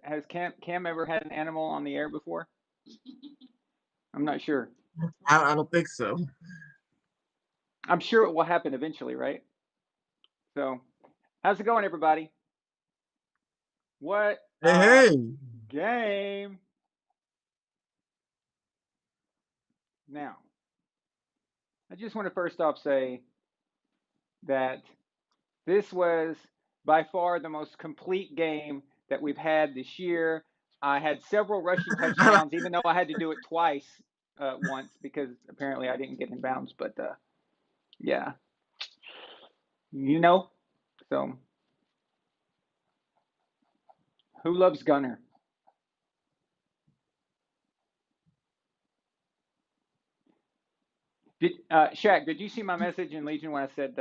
Has Cam ever had an animal on the air before? I'm not sure. I don't think so. I'm sure it will happen eventually, right? So, how's it going, everybody? What Hey, a hey, game! Now, I just want to first off say that this was by far the most complete game that we've had this year. I had several rushing touchdowns, even though I had to do it twice once because apparently I didn't get in bounds. But yeah, you know. So, who loves Gunner? Shaq, did you see my message in Legion when I said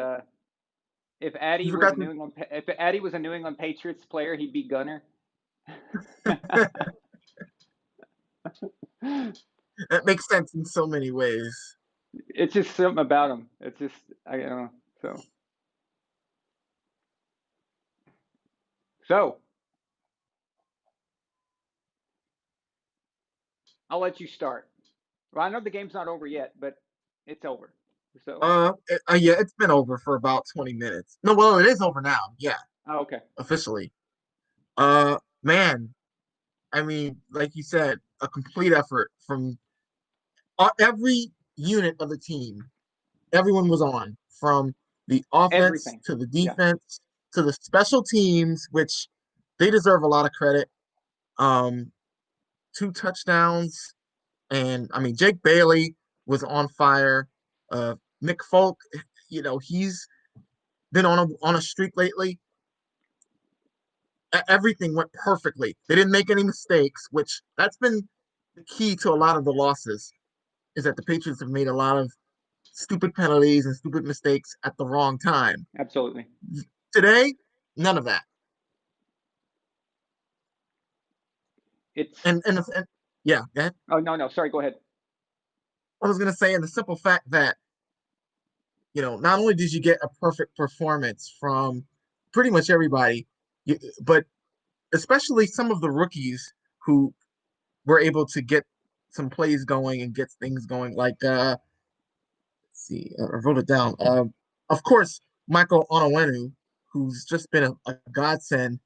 if you Addy was forgot a New England if Addy was a New England Patriots player, he'd be Gunner? to. That makes sense in so many ways. It's just something about him. It's just I don't know. So I'll let you start. Well, I know the game's not over yet, but it's over. So Yeah, it's been over for about 20 minutes. No, well, it is over now. Yeah, okay. officially. Man, I mean, like you said, a complete effort from every unit of the team. Everyone was on, from the offense Everything. to the Yeah. defense to the special teams, which they deserve a lot of credit. Um, 2 touchdowns, and I mean, Jake Bailey was on fire. Nick Folk, he's been on a streak lately. Everything went perfectly. They didn't make any mistakes, which that's been the key to a lot of the losses. Is that the Patriots have made a lot of stupid penalties and stupid mistakes at the wrong time. Absolutely. Today, none of that. It's And yeah, oh no, sorry, go ahead. I was gonna say, and the simple fact that not only did you get a perfect performance from pretty much everybody, but especially some of the rookies who were able to get some plays going and get things going. Like, let's see, I wrote it down. Of course, Michael Onowenu, who's just been a godsend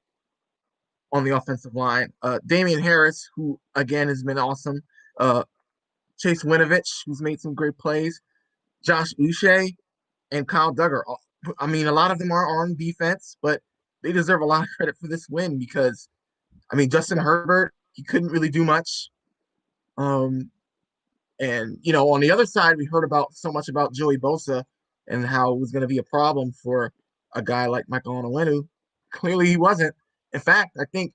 on the offensive line. Damian Harris, who again has been awesome. Uh, Chase Winovich, who's made some great plays. Josh Uche and Kyle Duggar. I mean, a lot of them are on defense, but they deserve a lot of credit for this win because, I mean, Justin Herbert, he couldn't really do much. Um, and on the other side, we heard about so much about Joey Bosa and how it was going to be a problem for a guy like Michael Onwenu. Clearly, he wasn't. In fact, I think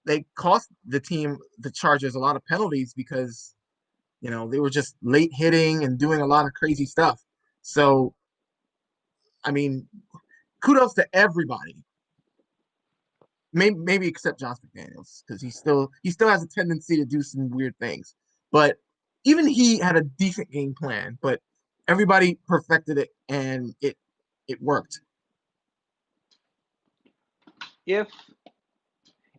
they cost the Chargers, a lot of penalties because they were just late hitting and doing a lot of crazy stuff. So, I mean, kudos to everybody. Maybe except Josh McDaniels because he still has a tendency to do some weird things. But even he had a decent game plan. But everybody perfected it and it worked.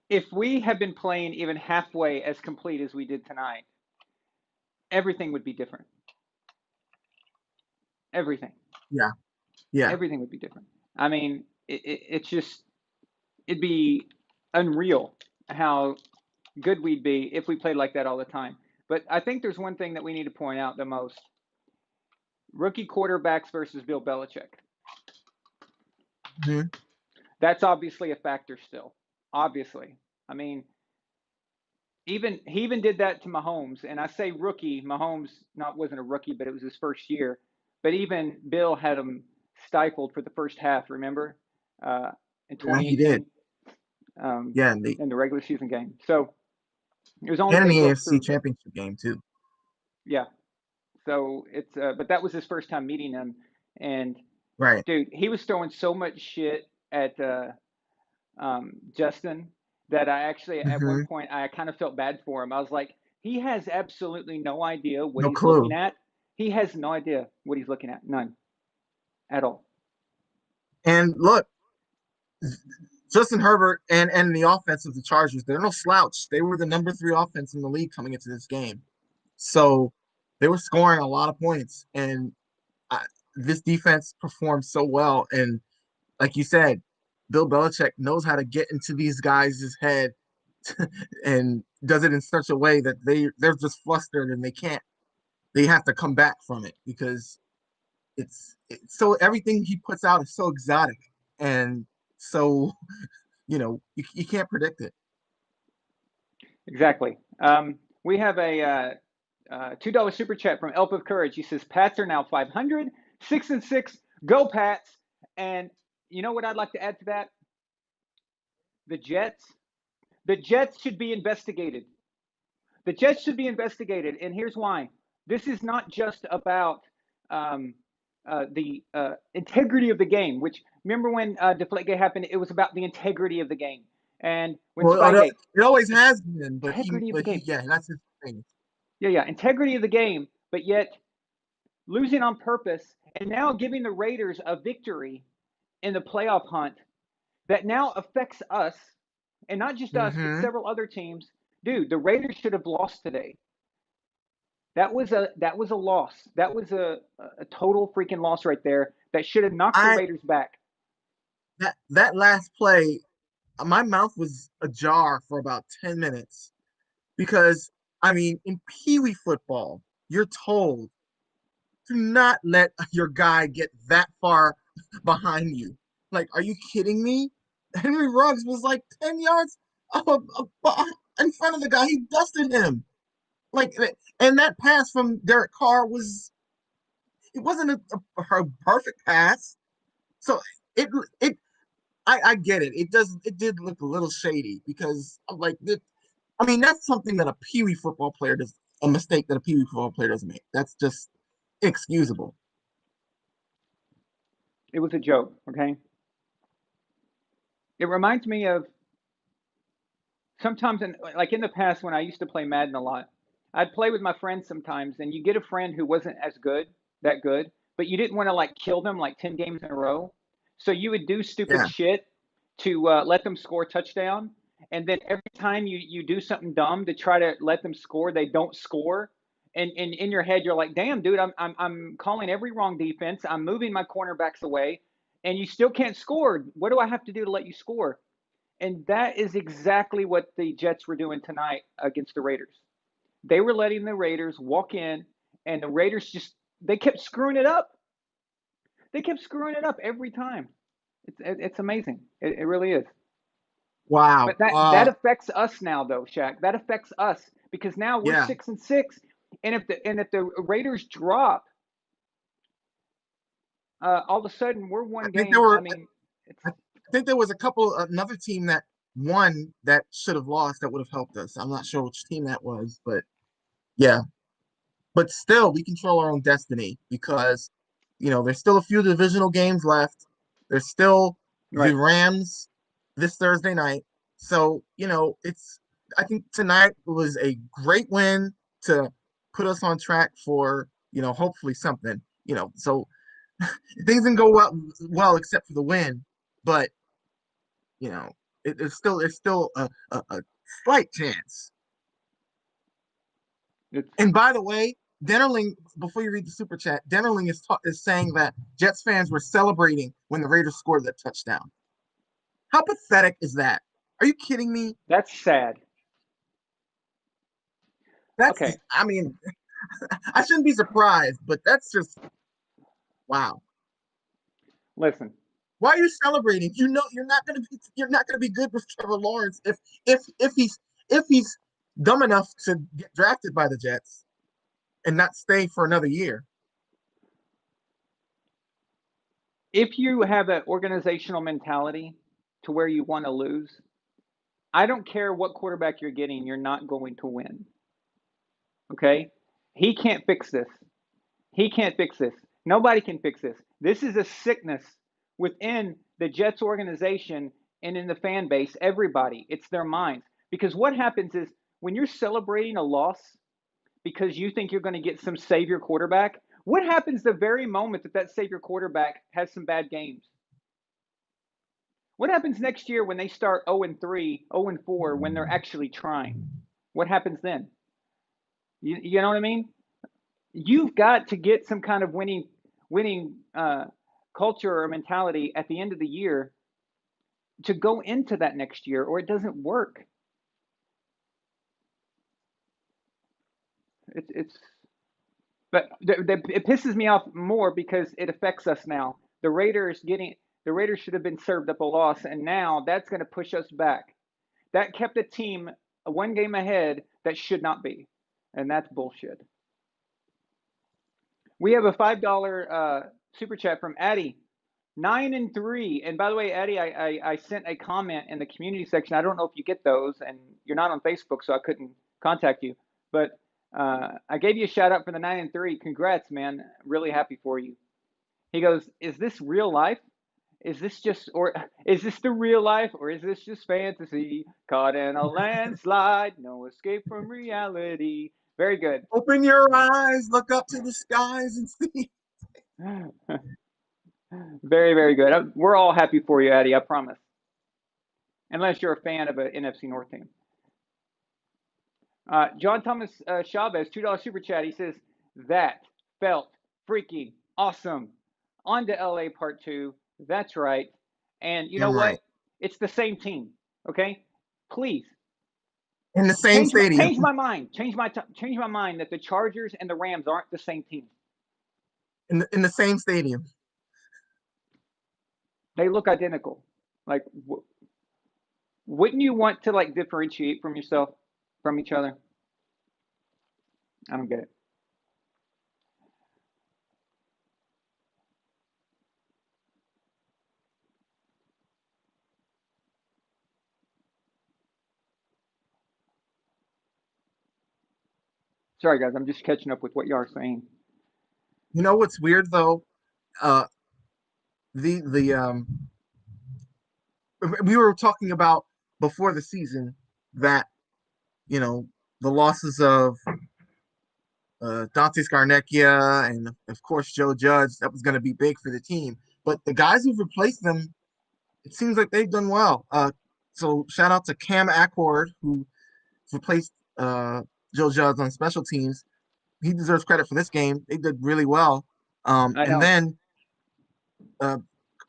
If we had been playing even halfway as complete as we did tonight, everything would be different. Everything. Yeah, yeah, Everything would be different. I mean, it's just it'd be unreal how good we'd be if we played like that all the time. But I think there's one thing that we need to point out the most: rookie quarterbacks versus Bill Belichick. mm-hmm. That's obviously a factor still. Obviously. I mean, he even did that to Mahomes, and I say rookie. Mahomes not wasn't a rookie, but it was his first year. But even Bill had him stifled for the first half. Remember, uh, in Yeah, he did. 2018, um, Yeah, in the regular season game. So it was the only and in way he the broke AFC through. But Championship game too. yeah, so but that was his first time meeting him, and Right. dude, he was throwing so much shit at Justin that I actually at one Mm-hmm. point I kind of felt bad for him. I was like, he has absolutely no idea what No he's looking clue. at. He has no idea what he's looking at, none at all. And look, Justin Herbert and the offense of the Chargers, they're no slouch. They were the number 3 offense in the league coming into this game. So they were scoring a lot of points. And I, this defense performed so well. And like you said, Bill Belichick knows how to get into these guys' head and does it in such a way that they're just flustered and they have to come back from it because so everything he puts out is so exotic and so you can't predict it. Exactly. We have a $2 super chat from Elp of Courage. He says, Pats are now 500, 6-6. Go Pats. And you know what I'd like to add to that? The Jets. The Jets should be investigated. The Jets should be investigated. And here's why. This is not just about the integrity of the game, which remember when Deflategate happened, it was about the integrity of the game. And when Well, Spygate, it always has been, integrity of the game. yeah, that's his thing. Yeah, integrity of the game, but yet losing on purpose and now giving the Raiders a victory in the playoff hunt that now affects us, and not just us, but Mm-hmm. several other teams. Dude, the Raiders should have lost today. That was a loss. That was a total freaking loss right there. That should have knocked the I Raiders back. that last play, my mouth was ajar for about 10 minutes because I mean, in Pee Wee football, you're told do not let your guy get that far behind you. Like, are you kidding me? Henry Ruggs was like 10 yards in front of the guy. He dusted him. Like, and that pass from Derek Carr it wasn't a perfect pass. So it, it, I get it. It did look a little shady because like, I mean, that's something that a Pee Wee football player does, a mistake that a Pee Wee football player doesn't make. That's just inexcusable. It was a joke, okay? It reminds me of sometimes in the past when I used to play Madden a lot. I'd play with my friends sometimes, and you get a friend who wasn't as good, that good, but you didn't want to like kill them like 10 games in a row. So you would do stupid Yeah. shit to let them score a touchdown. And then every time you do something dumb to try to let them score, they don't score. And in your head, you're like, damn, dude, I'm calling every wrong defense. I'm moving my cornerbacks away, and you still can't score. What do I have to do to let you score? And that is exactly what the Jets were doing tonight against the Raiders. They were letting the Raiders walk in, and the Raiders they kept screwing it up. They kept screwing it up every time. It's amazing. It really is. Wow. But that affects us now, though, Shaq. That affects us because now we're Yeah. 6-6, and if the Raiders drop, all of a sudden we're I one think there game. I were mean, it's I think there was another team that won that should have lost that would have helped us. I'm not sure which team that was, but yeah. But still we control our own destiny because there's still a few divisional games left. There's still the right. Rams this Thursday night. So, it's I think tonight was a great win to put us on track for, hopefully something. So things didn't go well except for the win, but you know, it's still a slight chance. It's And by the way, Dennerling, before you read the super chat, Dennerling is saying that Jets fans were celebrating when the Raiders scored that touchdown. How pathetic is that? Are you kidding me? that's sad. Okay, I mean, I shouldn't be surprised, but that's just wow. listen. Why are you celebrating? You're not gonna be good with Trevor Lawrence if he's dumb enough to get drafted by the Jets and not stay for another year. If you have an organizational mentality to where you want to lose, I don't care what quarterback you're getting, you're not going to win. Okay? He can't fix this. He can't fix this. Nobody can fix this. This is a sickness within the Jets organization and in the fan base, everybody. It's their minds. Because what happens is when you're celebrating a loss because you think you're going to get some savior quarterback, what happens the very moment that savior quarterback has some bad games? What happens next year when they start 0-3, 0-4 when they're actually trying? What happens then? You know what I mean? You've got to get some kind of winning culture or mentality at the end of the year to go into that next year, or it doesn't work. It's but it pisses me off more because it affects us now. The Raiders should have been served up a loss, and now that's going to push us back. That kept the team one game ahead that should not be, and that's bullshit. We have a $5 super chat from Addie. 9-3. And by the way, Addie, I sent a comment in the community section. I don't know if you get those, and you're not on Facebook, so I couldn't contact you. But I gave you a shout out for the 9-3. Congrats, man. Really happy for you. He goes, "Is this real life? Is this the real life, or is this just fantasy? Caught in a landslide, no escape from reality." Very good. Open your eyes, look up to the skies, and see. Very, very good. We're all happy for you, Addie, I promise. Unless you're a fan of an NFC North team. John Thomas Chavez, $2 super chat. He says, "That felt freaking awesome. On to LA part 2. That's right. And you know Damn right. what? It's the same team. Okay? Please In the same stadium. change my mind. Change my mind that the Chargers and the Rams aren't the same team. In the same stadium. They look identical. Like, wouldn't you want to like differentiate from yourself from each other? I don't get it. Sorry, guys. I'm just catching up with what you are saying. You know what's weird though? Uh, the we were talking about before the season that the losses of Dante Scarnecchia and of course Joe Judge, that was going to be big for the team. But the guys who've replaced them, it seems like they've done well. So shout out to Cam Accord who replaced Joe Judge on special teams. He deserves credit for this game. They did really well. I And know. then uh,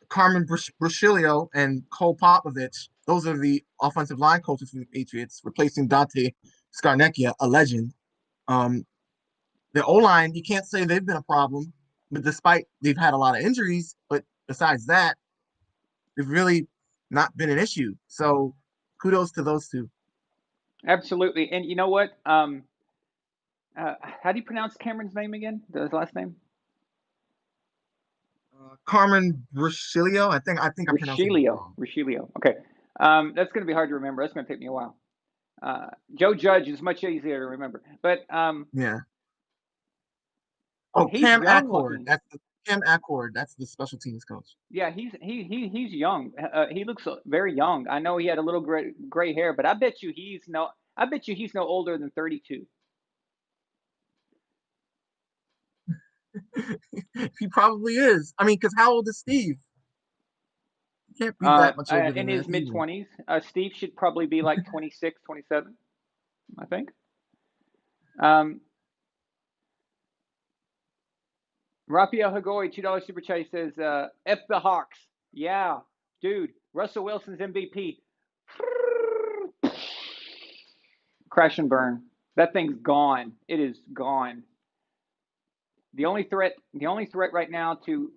Carmen Bruscilio and Cole Popovich, those are the offensive line coaches for the Patriots, replacing Dante Scarnecchia, a legend. Um, the O-line, you can't say they've been a problem, but despite they've had a lot of injuries, but besides that, they've really not been an issue. So kudos to those two. Absolutely. And you know what? How do you pronounce Cameron's name again? His last name? Carmen Bruscilio, I think I'm pronouncing it Richilio. wrong. Richilio. Okay. That's going to be hard to remember. That's going to take me a while. Joe Judge is much easier to remember. But Yeah. Oh, he's young looking. Cam Accord. That's the special teams coach. Yeah, he's young. He looks very young. I know he had a little gray hair, but I bet you he's no older than 32. He probably is. I mean, because how old is Steve? He can't be that much older In than his that mid either. 20s. Steve should probably be like 26, 27, I think. Um, Rafael Hagoi, $2 super chat says, "F the Hawks." Yeah, dude. Russell Wilson's MVP. Crash and burn. That thing's gone. It is gone. The only threat right now to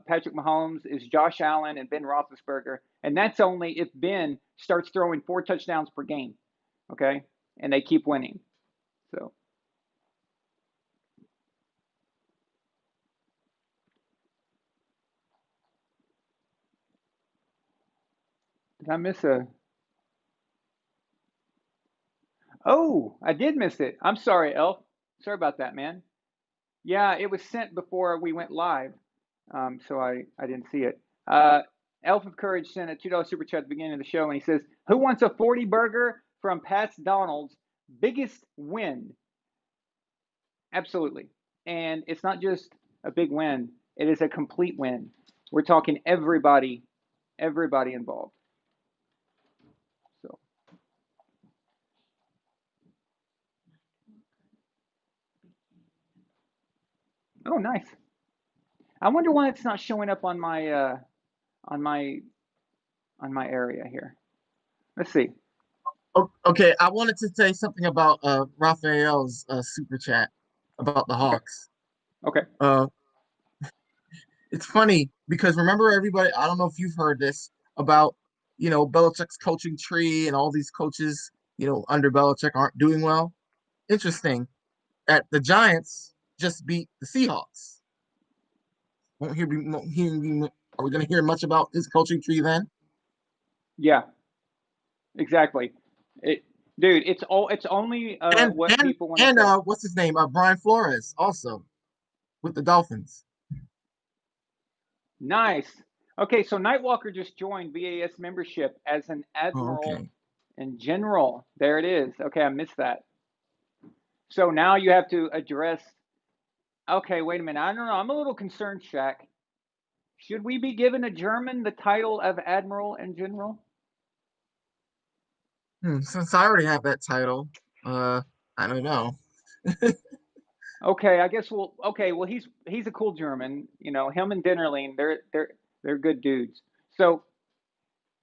Patrick Mahomes is Josh Allen and Ben Roethlisberger, and that's only if Ben starts throwing 4 touchdowns per game. Okay, and they keep winning. So. Did I miss a? Oh, I did miss it. I'm sorry, Elf. Sorry about that, man. Yeah, it was sent before we went live, so I didn't see it. Elf of Courage sent a $2 super chat at the beginning of the show, and he says, "Who wants a 40 burger from Pat's Donald's biggest win?" Absolutely, and it's not just a big win; it is a complete win. We're talking everybody involved. Oh, nice. I wonder why it's not showing up on on my on my area here. Let's see. Okay, I wanted to say something about Raphael's super chat about the Okay. Hawks. Okay. Uh, it's funny because remember everybody, I don't know if you've heard this about, Belichick's coaching tree and all these coaches, under Belichick aren't doing well. Interesting. At the Giants just beat the Seahawks. Won't hear are we going to hear much about his coaching tree then? Yeah. Exactly. It, dude. It's only And what and people want to and say. what's his name? Brian Flores also with the Dolphins. Nice. Okay, so Nightwalker just joined VAS membership as an Oh, admiral okay. in general. There it is. Okay, I missed that. So now you have to address. Okay, wait a minute. I don't know. I'm a little concerned, Shaq. Should we be giving a German the title of admiral in general? Since I already have that title, uh, I don't know. Okay, I guess we'll. Okay, well he's a cool German. You know him and Dinnerling. They're good dudes. So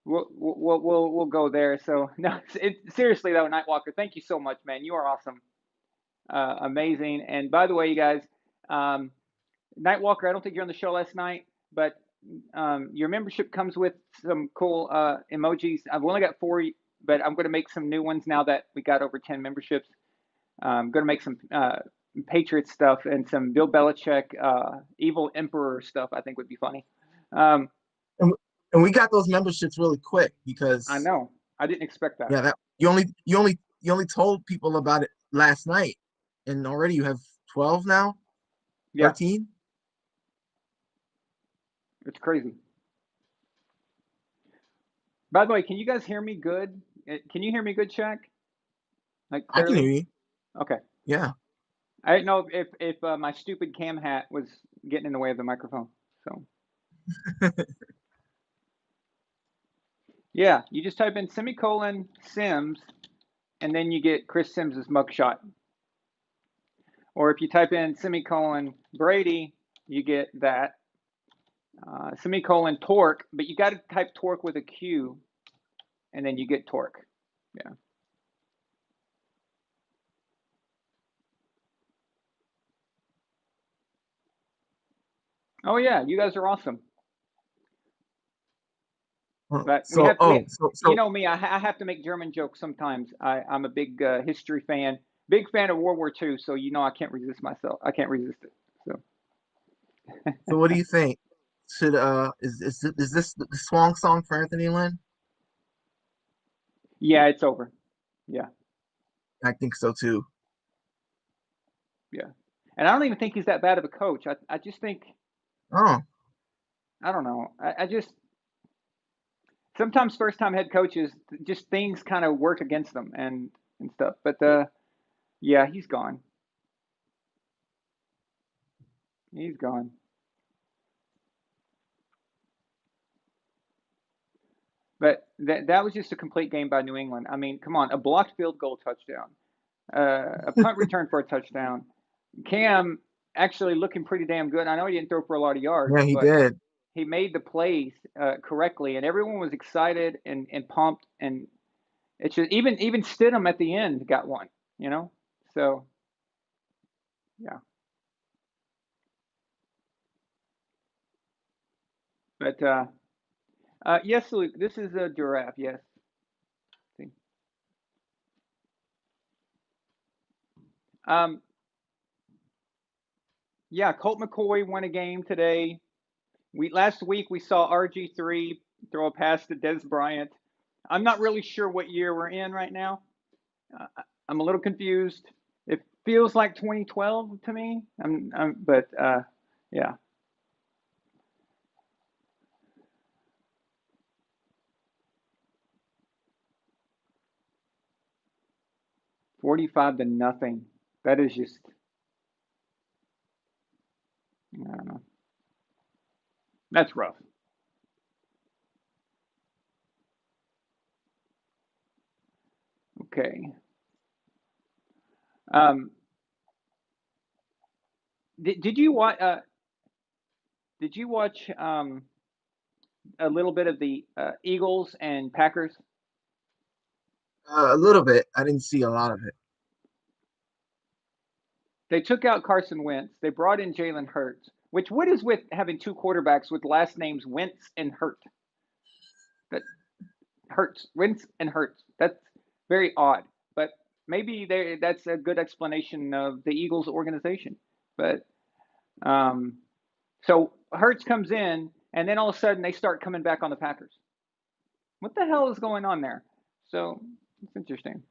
we'll go there. So no, seriously though, Nightwalker, thank you so much, man. You are awesome, amazing. And by the way, you guys, um, Nightwalker, I don't think you're on the show last night, but your membership comes with some cool emojis. I've only got four, but I'm going to make some new ones now that we got over 10 memberships. I'm going to make some Patriots stuff and some Bill Belichick evil emperor stuff. I think would be funny. Um, And, and we got those memberships really quick I because know. I didn't expect that. yeah, that you only told people about it last night, and already you have 12 now, Yeah, 13. it's crazy. By the way, can you guys hear me good? Can you hear me good, Shaq? Like I can hear clearly? you. Okay. Yeah. I didn't know if my stupid cam hat was getting in the way of the microphone. So yeah, you just type in semicolon Sims, and then you get Chris Sims's mugshot. Or if you type in semicolon Brady, you get that. Semicolon Torque, but you got to type Torque with a Q, and then you get Torque. Yeah. Oh yeah, you guys are awesome. But So, you know me, I have to make German jokes sometimes. I'm a big history fan, big fan of World War II, so you know I can't resist myself. I can't resist it. So what do you think? Should is this the swan song for Anthony Lynn? yeah, it's over. Yeah, I think so too. yeah. And I don't even think he's that bad of a coach. I just think Oh, I don't know. I just sometimes first time head coaches just things kind of work against them and stuff. But yeah, he's gone. He's gone. But that was just a complete game by New England. I mean, come on, a blocked field goal touchdown, a punt return for a touchdown. Cam actually looking pretty damn good. I know he didn't throw for a lot of yards, yeah, he but did. he made the plays correctly, and everyone was excited and pumped. And it's just even Stidham at the end got one, you know. So yeah, but yes, Luke, this is a giraffe. Yes. See. Um, yeah, Colt McCoy won a game today. We last week we saw RG3 throw a pass to Des Bryant. I'm not really sure what year we're in right now. Uh, I'm a little confused. It feels like 2012 to me. But yeah, 45 to nothing. That is just I don't know. That's rough. Okay. Um, Did you watch? Did you watch a little bit of the Eagles and Packers? A little bit. I didn't see a lot of it. They took out Carson Wentz. They brought in Jalen Hurts. Which what is with having two quarterbacks with last names Wentz and Hurt? That Hurts, Wentz and Hurts. That's very odd. But maybe that's a good explanation of the Eagles organization. But um, so Hurts comes in, and then all of a sudden they start coming back on the Packers. What the hell is going on there? So it's interesting.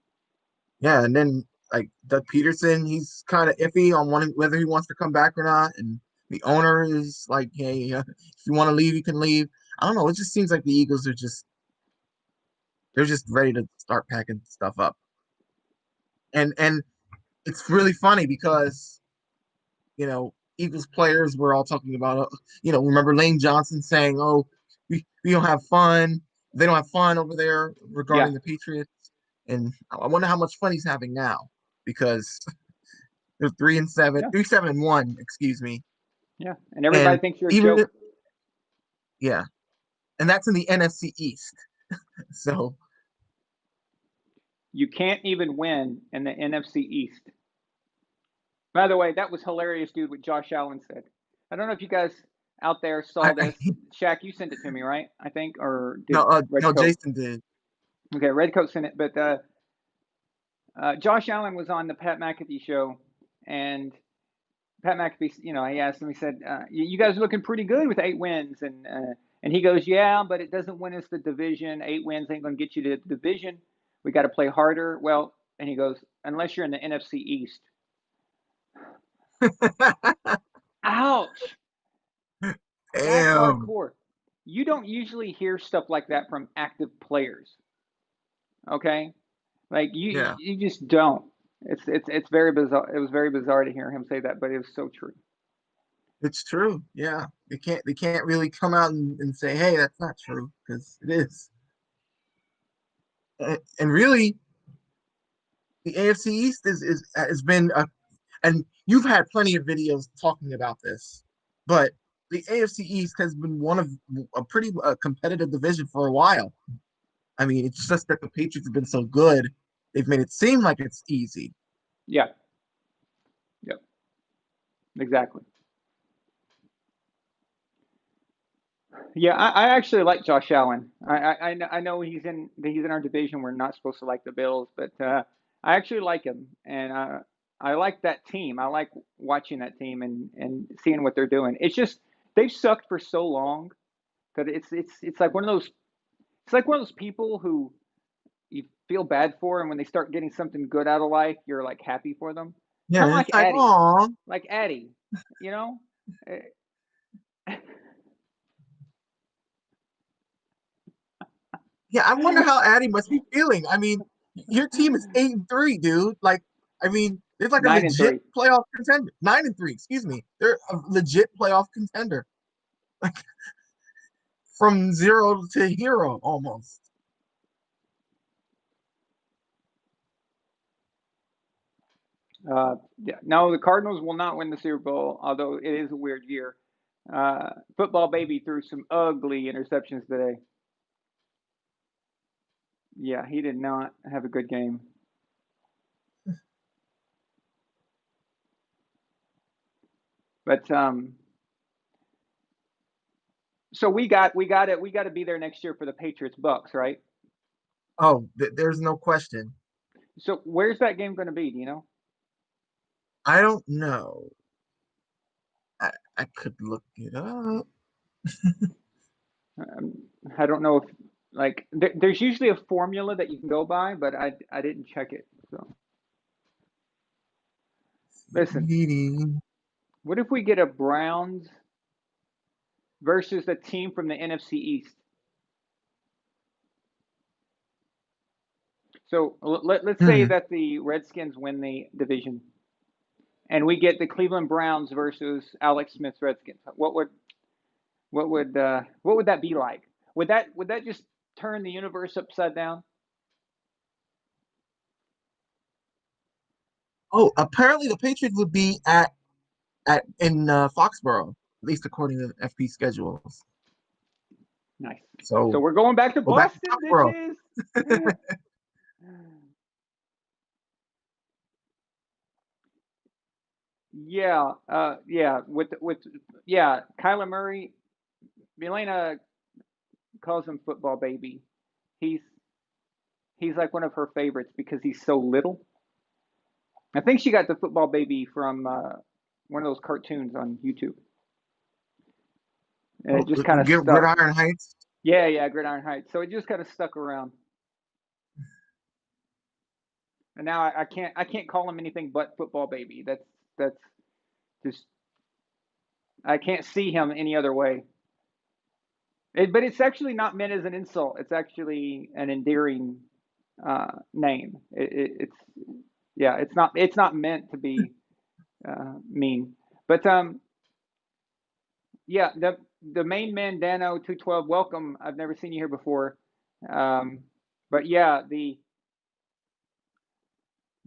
Yeah, and then like Doug Peterson, he's kind of iffy on whether he wants to come back or not, and the owner is like, "Hey, if you want to leave, you can leave." I don't know. It just seems like the Eagles are just they're just ready to start packing stuff up, and it's really funny because Eagles players were all talking about, remember Lane Johnson saying, "Oh, we don't have fun. They don't have fun over there Yeah, regarding the Patriots." And I wonder how much fun he's having now because they're 3-7, yeah, 3-7-1, excuse me. yeah. And everybody And thinks you're a even joke. yeah, and that's in the NFC East. So You can't even win in the NFC East. By the way, that was hilarious, dude, what Josh Allen said. I don't know if you guys out there saw I this. Shaq, you sent it to me, right? I think, or no, did no, Redcoat? Jason did. Okay, Redcoat sent it. But Josh Allen was on the Pat McAfee show, and Pat McAfee, he asked him. He said, "You guys are looking pretty good with 8 wins," and he goes, "Yeah, but it doesn't win us the division. 8 wins ain't going to get you to the division. We got to play harder." Well, and he goes, "Unless you're in the NFC East." Ouch! That's Damn. hardcore. You don't usually hear stuff like that from active players. Okay, like you Yeah, you just don't. It's very bizarre. It was very bizarre to hear him say that, but it was so true. it's true. Yeah, they can't really come out and say, "Hey, that's not true," because it is. And really, the AFC East is has been and you've had plenty of videos talking about this, but the AFC East has been one of a pretty competitive division for a while. I mean, it's just that the Patriots have been so good, they've made it seem like it's easy. Yeah, yep, exactly. Yeah, I actually like Josh Allen. I know he's in our division. We're not supposed to like the Bills, but I actually like him, and I like that team. I like watching that team and seeing what they're doing. It's just they've sucked for so long that it's like one of those it's like one of those people who you feel bad for, and when they start getting something good out of life, you're like happy for them. Kind of Yeah, like it's like, Addie, oh, like Addie, you know. yeah. I wonder how Addy must be feeling. I mean, your team is 8-3, dude. Like, I mean, it's like a 9 and legit 3. playoff contender. 9-3, excuse me. They're a legit playoff contender. Like from zero to hero almost. Yeah, no, the Cardinals will not win the Super Bowl, although it is a weird year. Football baby threw some ugly interceptions today. Yeah, he did not have a good game. But so we got to be there next year for the Patriots Bucks, right? Oh, there's no question. So where's that game going to be? Do you know? I don't know. I could look it up. Um, I don't know if like there's usually a formula that you can go by, but I didn't check it. So listen, what if we get a Browns versus a team from the NFC East? So let's say Hmm. that the Redskins win the division, and we get the Cleveland Browns versus Alex Smith's Redskins. What would that be like? Would that just turn the universe upside down? Oh, apparently the Patriots would be at in Foxborough, at least according to the FP schedules. Nice. So So we're going back to go back to Boston, Foxborough. bitches. Yeah, Kyler Murray. Milena calls him football baby. He's he's like one of her favorites because he's so little. I think she got the football baby from one of those cartoons on YouTube, and it Oh, just kind of stuck. Gridiron Heights. Yeah, Gridiron Heights. So it just kind of stuck around, and now I can't call him anything but football baby. That's just I can't see him any other way. But it's actually not meant as an insult. It's actually an endearing name. It's yeah. It's not meant to be mean. But yeah, the main man Dano 212. Welcome. I've never seen you here before. Um, but yeah, the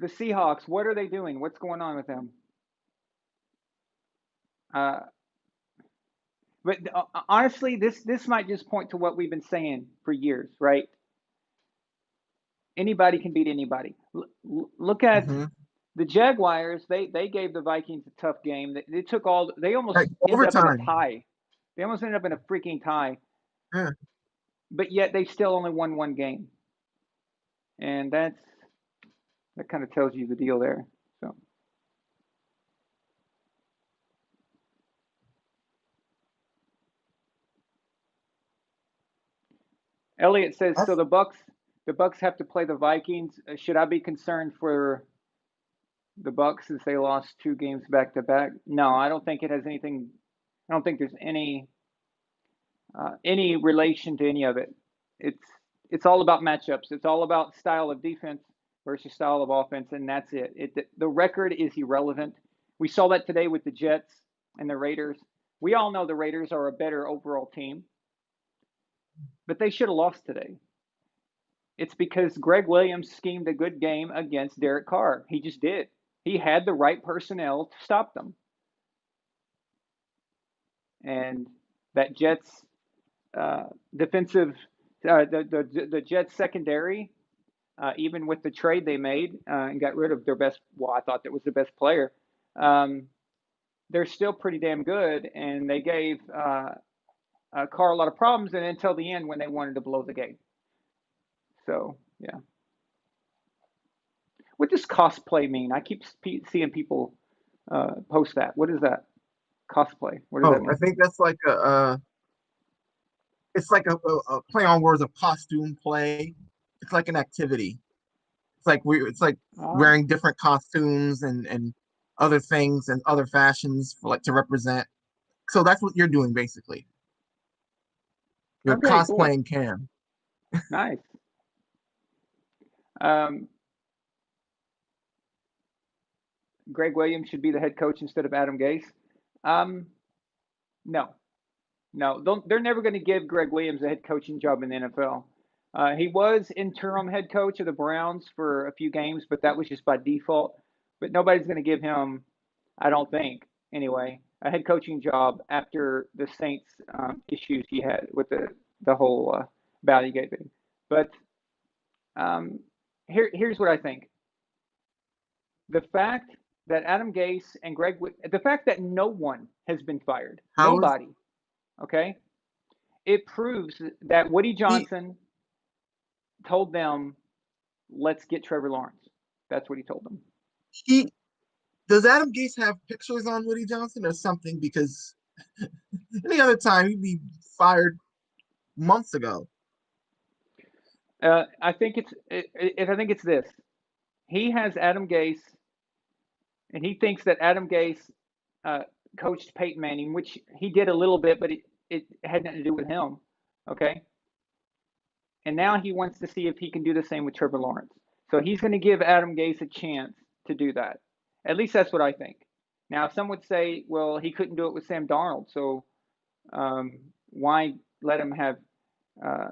Seahawks. What are they doing? What's going on with them? Uh, but honestly, this might just point to what we've been saying for years, right? Anybody can beat anybody. Look at Mm-hmm. the Jaguars. They gave the Vikings a tough game. They took all. They almost Like ended up in a overtime. tie. They almost ended up in a freaking tie. Yeah. But yet they still only won one game, and that kind of tells you the deal there. So Elliot says, so the Bucks have to play the Vikings. Should I be concerned for the Bucks since they lost two games back to back? No, I don't think it has anything. I don't think there's any relation to any of it. It's it's all about matchups. It's all about style of defense versus style of offense, and that's it. The record is irrelevant. We saw that today with the Jets and the Raiders. We all know the Raiders are a better overall team, but they should have lost today. It's because Greg Williams schemed a good game against Derek Carr. He just did. He had the right personnel to stop them. And that Jets defensive, the Jets secondary, even with the trade they made and got rid of their best, well, I thought that was the best player. Um, they're still pretty damn good, and they gave Carr a lot of problems, and until the end when they wanted to blow the game. So yeah, what does cosplay mean? I keep seeing people post that. What is that? Cosplay. What does that Oh, I mean? think that's like it's like a play on words of costume play. It's like an activity. It's like Ah, wearing different costumes and other things and other fashions for like to represent. So that's what you're doing basically. You're okay, cool, cosplaying Cam. nice. Um, Greg Williams should be the head coach instead of Adam Gase. Um, no, no, they're never going to give Greg Williams a head coaching job in the NFL. He was interim head coach of the Browns for a few games, but that was just by default. But nobody's going to give him, I don't think, anyway, a head coaching job after the Saints issues he had with the whole value giving. But um, here's what I think: the fact that Adam Gase and the fact that no one has been fired, How is nobody, okay, it proves that Woody he Johnson told them, let's get Trevor Lawrence. That's what he told them. he does Adam Gase have pictures on Woody Johnson or something? Because any other time he'd be fired months ago. I think it's this. He has Adam Gase, and he thinks that Adam Gase uh, coached Peyton Manning, which he did a little bit, but it had nothing to do with him. Okay, and now he wants to see if he can do the same with Trevor Lawrence. So he's going to give Adam Gase a chance to do that. At least that's what I think. Now, some would say, well, he couldn't do it with Sam Darnold, so why let him have uh,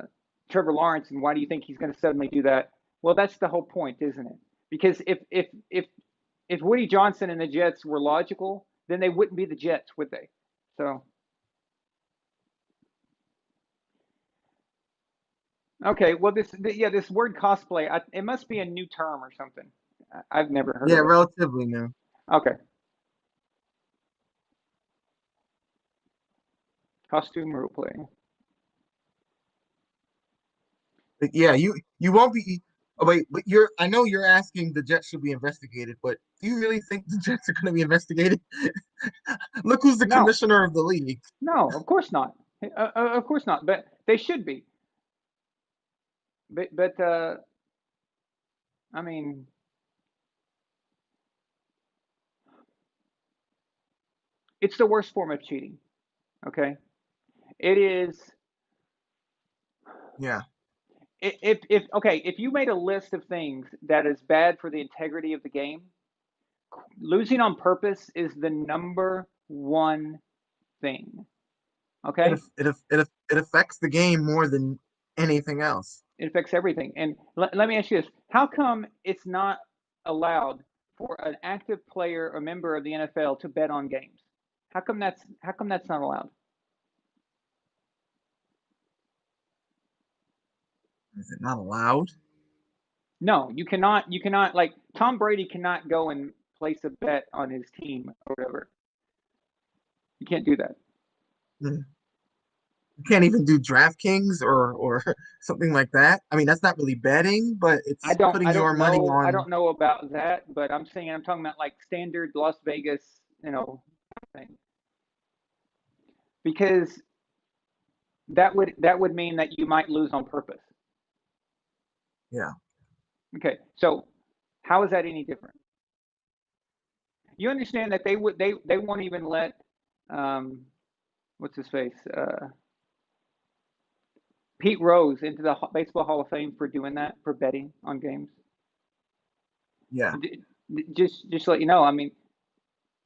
Trevor Lawrence, and why do you think he's going to suddenly do that? Well, that's the whole point, isn't it? Because if Woody Johnson and the Jets were logical, then they wouldn't be the Jets, would they? So, okay. Well, this word cosplay, it must be a new term or something. I've never heard Yeah, of it. relatively new. Okay. Costume role playing. But yeah, you won't be. Oh, wait, but I know you're asking the Jets should be investigated, but do you really think the Jets are going to be investigated? Look who's the No, commissioner of the league. no, of course not. Of course not. But they should be. But I mean, it's the worst form of cheating. Okay, it is. Yeah, If okay, if you made a list of things that is bad for the integrity of the game, losing on purpose is the number one thing. Okay, it affects the game more than anything else. it affects everything. And let me ask you this: how come it's not allowed for an active player or member of the NFL to bet on games? How come that's not allowed? Is it not allowed? No, you cannot. You cannot, like, Tom Brady cannot go and place a bet on his team or whatever. You can't do that. You can't even do DraftKings or something like that. I mean, that's not really betting, but I it's don't putting I your don't money know I on. don't know about that, but I'm talking about like standard Las Vegas, thing. Because that would mean that you might lose on purpose. Yeah, Okay. So how is that any different? You understand that they won't even let um what's his face? Pete Rose into the Baseball Hall of Fame for doing that, for betting on games. yeah. Just to let you know, I mean,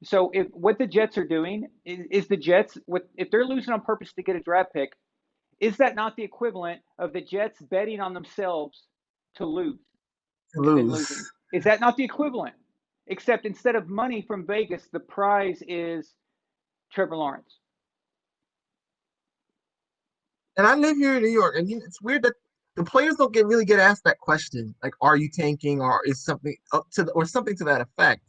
so if what the Jets are doing is the Jets, if they're losing on purpose to get a draft pick, is that not the equivalent of the Jets betting on themselves to lose To and then lose. losing? Is that not the equivalent? Except instead of money from Vegas, the prize is Trevor Lawrence. And I live here in New York, and it's weird that the players don't really get asked that question, like, "Are you tanking?" or "Is something up to," or something to that effect.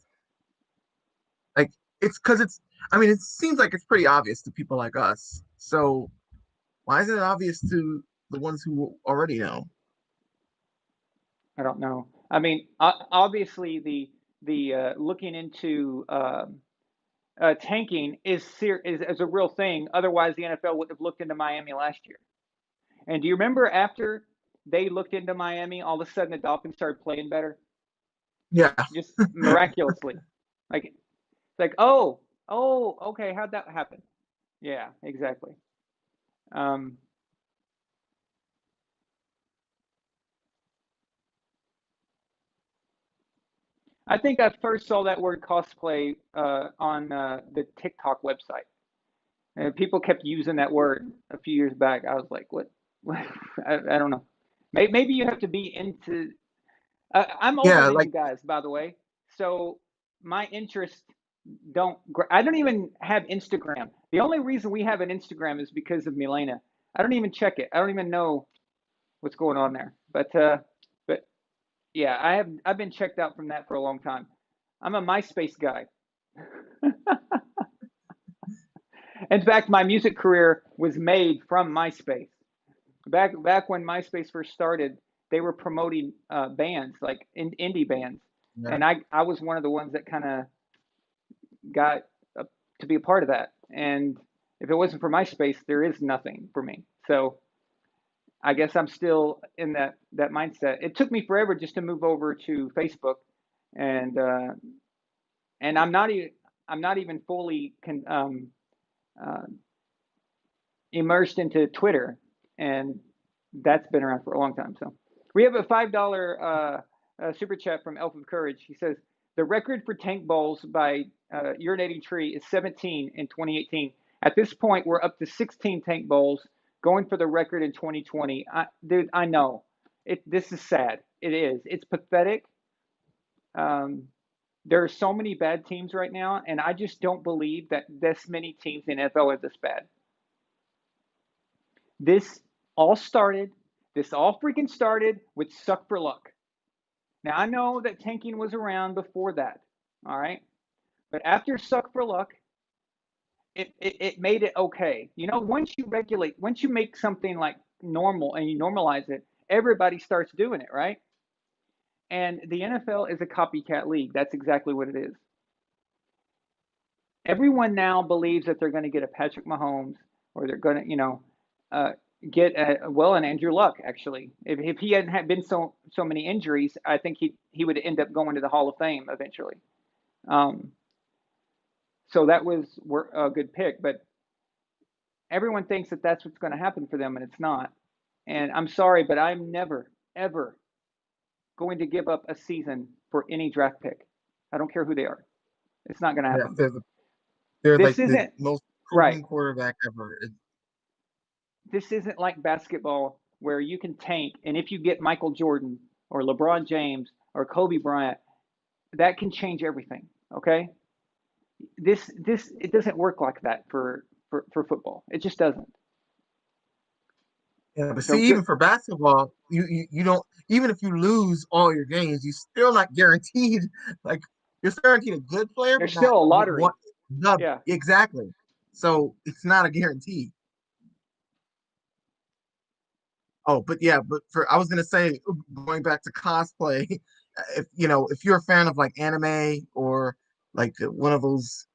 Like, it's because it's. I mean, it seems like it's pretty obvious to people like us. So why isn't it obvious to the ones who already know? I don't know. I mean, obviously the looking into tanking is a real thing. Otherwise, the NFL would have looked into Miami last year. And do you remember after they looked into Miami, all of a sudden the Dolphins started playing better, Yeah, just miraculously. Like oh, okay, how'd that happen? Yeah, exactly. Um, I think I first saw that word cosplay on the TikTok website, and people kept using that word a few years back. I was like, what? What? I don't know. Maybe you have to be into. I'm older yeah, than like you guys, by the way, so my interests don't. I don't even have Instagram. The only reason we have an Instagram is because of Milena. I don't even check it. I don't even know what's going on there. But yeah, I've been checked out from that for a long time. I'm a MySpace guy. In fact, my music career was made from MySpace. Back when MySpace first started, they were promoting bands like indie bands, yeah. and I was one of the ones that kind of got to be a part of that. And if it wasn't for MySpace, there is nothing for me. So I guess I'm still in that mindset. It took me forever just to move over to Facebook, and uh, and I'm not even fully uh, immersed into Twitter, and that's been around for a long time. So we have a $5 super chat from Elf of Courage. He says the record for tank bowls by urinating tree is 17 in 2018. At this point, we're up to 16 tank bowls, going for the record in 2020. Dude, I know it. This is sad. It is. It's pathetic. Um, There are so many bad teams right now, and I just don't believe that this many teams in the NFL are this bad. This this all freaking started with suck for luck. Now, I know that tanking was around before that, all right? But after suck for luck, it made it okay. Once you make something like normal and you normalize it, everybody starts doing it, right? And the NFL is a copycat league. That's exactly what it is. Everyone now believes that they're going to get a Patrick Mahomes, or they're going to, get an Andrew Luck. Actually, if he hadn't had been so many injuries, I think he would end up going to the Hall of Fame eventually. So that was a good pick, but everyone thinks that that's what's going to happen for them, and it's not. And I'm sorry, but I'm never, ever going to give up a season for any draft pick. I don't care who they are. It's not going to happen. They're This like the isn't most right. proven quarterback ever. This isn't like basketball where you can tank, and if you get Michael Jordan or LeBron James or Kobe Bryant, that can change everything. Okay? It doesn't work like that for football. It just doesn't. Yeah, but So see, even for basketball, you don't, even if you lose all your games, you still not guaranteed. Like, you're guaranteed a good player, there's but not still a lottery. what. No, Yeah. exactly. So it's not a guarantee. Oh, but yeah, but I was gonna say, going back to cosplay, if you're a fan of like anime or like one of those,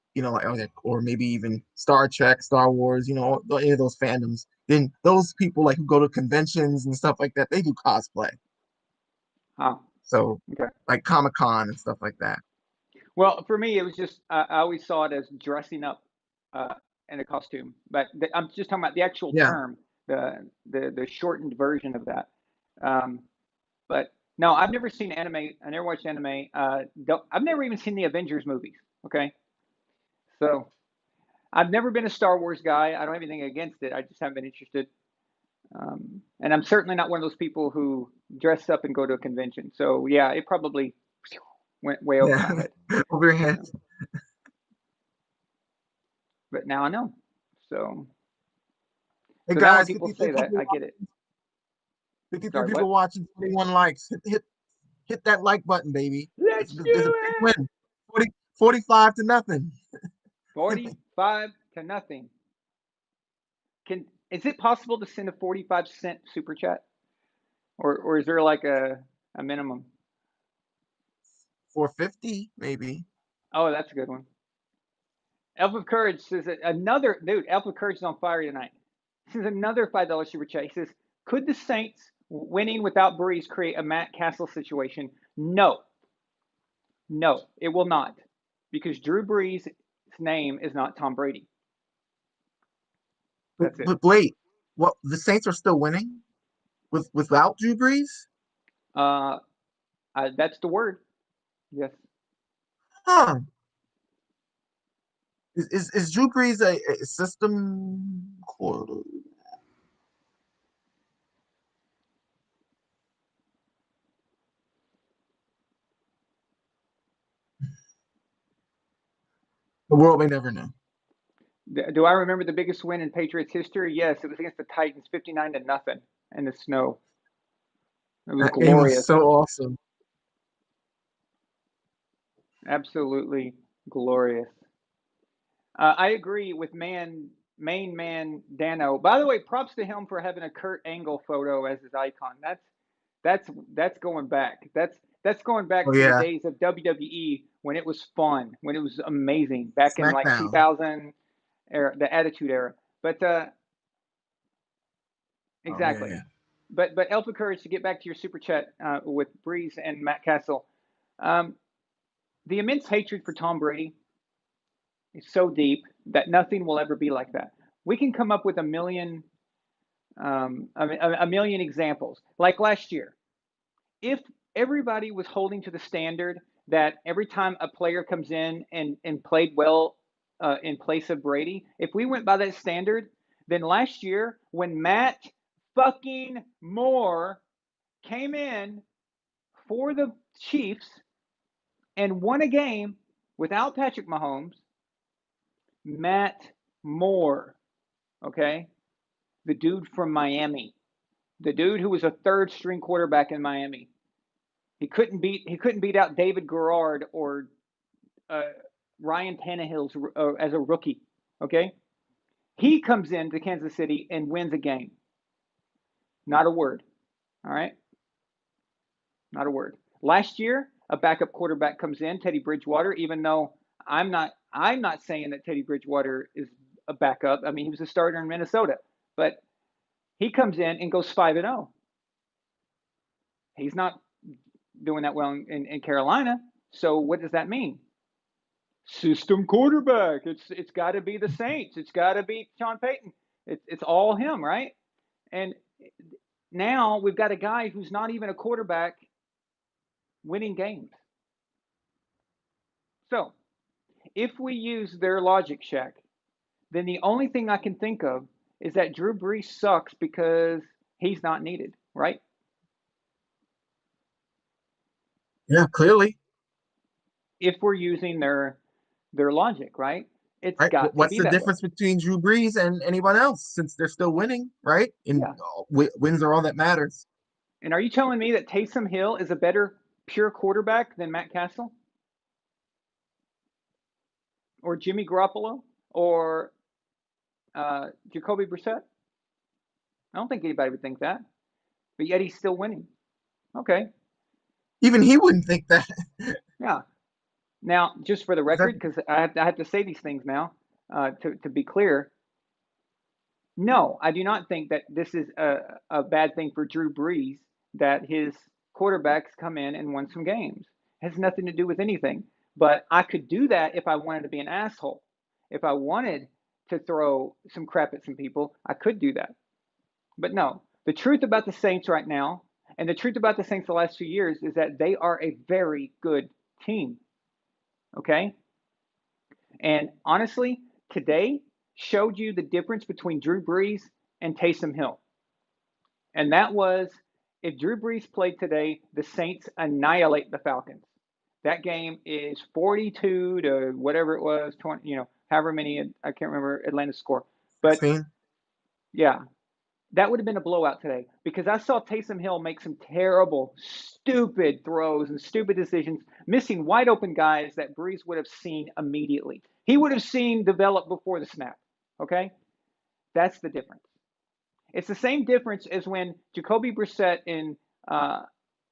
or maybe even Star Trek, Star Wars, any of those fandoms, then those people like who go to conventions and stuff like that, they do cosplay. Oh, So okay. like Comic-Con and stuff like that. Well, for me, it was just I always saw it as dressing up uh, in a costume, but I'm just talking about the actual Yeah, term, the shortened version of that. Um, but no, I've never seen anime. I never watched anime. I've never even seen the Avengers movies. Okay, so I've never been a Star Wars guy. I don't have anything against it. I just haven't been interested. And I'm certainly not one of those people who dress up and go to a convention. So yeah, it probably went way over yeah, my head. over your head. But now I know. So Hey now when guys, people 53 say that, people, I get it. 53 Sorry, people what? watching, 21 likes. Hit that like button, baby. Let's do There's a big it. win. 45 to nothing. 45 to nothing. Is it possible to send a 45-cent super chat, or is there like a minimum? 450, maybe. Oh, that's a good one. Elf of Courage says that another dude. Elf of Courage is on fire tonight. This is another $5 super chat. He says, "Could the Saints winning without Brees create a Matt Castle situation?" No, no, it will not, because Drew Brees' name is not Tom Brady. But, That's it. but wait, what? The Saints are still winning without Drew Brees? Uh, that's the word. Yes. Huh? Is Drew Brees a system quarter? The world may never know. Do I remember the biggest win in Patriots history? Yes, it was against the Titans, 59 to nothing in the snow. It was That game was glorious. so awesome. Absolutely glorious. I agree with main man Dano. By the way, props to him for having a Kurt Angle photo as his icon. That's going back. That's going back Oh to the yeah, days of WWE when it was fun, when it was amazing, back in like SmackDown. 2000 era, the Attitude Era. But Oh yeah, exactly. yeah. But Elfa Courage, to get back to your super chat with Breeze and Matt Castle, um, the immense hatred for Tom Brady is so deep that nothing will ever be like that. We can come up with a million examples. Like last year, if everybody was holding to the standard that every time a player comes in and played well in place of Brady, if we went by that standard, then last year when Matt fucking Moore came in for the Chiefs, and won a game without Patrick Mahomes, Matt Moore, okay? The dude from Miami. The dude who was a third string quarterback in Miami. He couldn't beat out David Garrard or uh, Ryan Tannehill's as a rookie, okay? He comes into Kansas City and wins a game. Not a word. All right? Not a word. Last year, a backup quarterback comes in, Teddy Bridgewater, even though I'm not saying that Teddy Bridgewater is a backup. I mean, he was a starter in Minnesota, but he comes in and goes 5-0. He's not doing that well in Carolina. So what does that mean? System quarterback. It's got to be the Saints. It's got to be Sean Peyton. It's all him, right? And now we've got a guy who's not even a quarterback winning games. So if we use their logic, Shaq, then the only thing I can think of is that Drew Brees sucks because he's not needed, right? Yeah, clearly. If we're using their logic, right? It's Right. got to What's be the that way. difference between Drew Brees and anyone else since they're still winning, right? And Yeah. wins are all that matters. And are you telling me that Taysom Hill is a better pure quarterback than Matt Castle or Jimmy Garoppolo or Jacoby Brissett? I don't think anybody would think that, but yet he's still winning. Okay, Even he wouldn't think that. yeah. Now, just for the That record, because I have to say these things now to be clear. No, I do not think that this is a bad thing for Drew Brees that his quarterbacks come in and won some games. It has nothing to do with anything. But I could do that if I wanted to be an asshole. If I wanted to throw some crap at some people, I could do that. But no, the truth about the Saints right now, and the truth about the Saints the last 2 years, is that they are a very good team. Okay? And honestly, today showed you the difference between Drew Brees and Taysom Hill. And that was if Drew Brees played today, the Saints annihilate the Falcons. That game is 42 to whatever it was, 20, however many, I can't remember Atlanta's score. But 16. yeah, that would have been a blowout today because I saw Taysom Hill make some terrible, stupid throws and stupid decisions, missing wide open guys that Brees would have seen immediately. He would have seen develop before the snap. Okay? That's the difference. It's the same difference as when Jacoby Brissett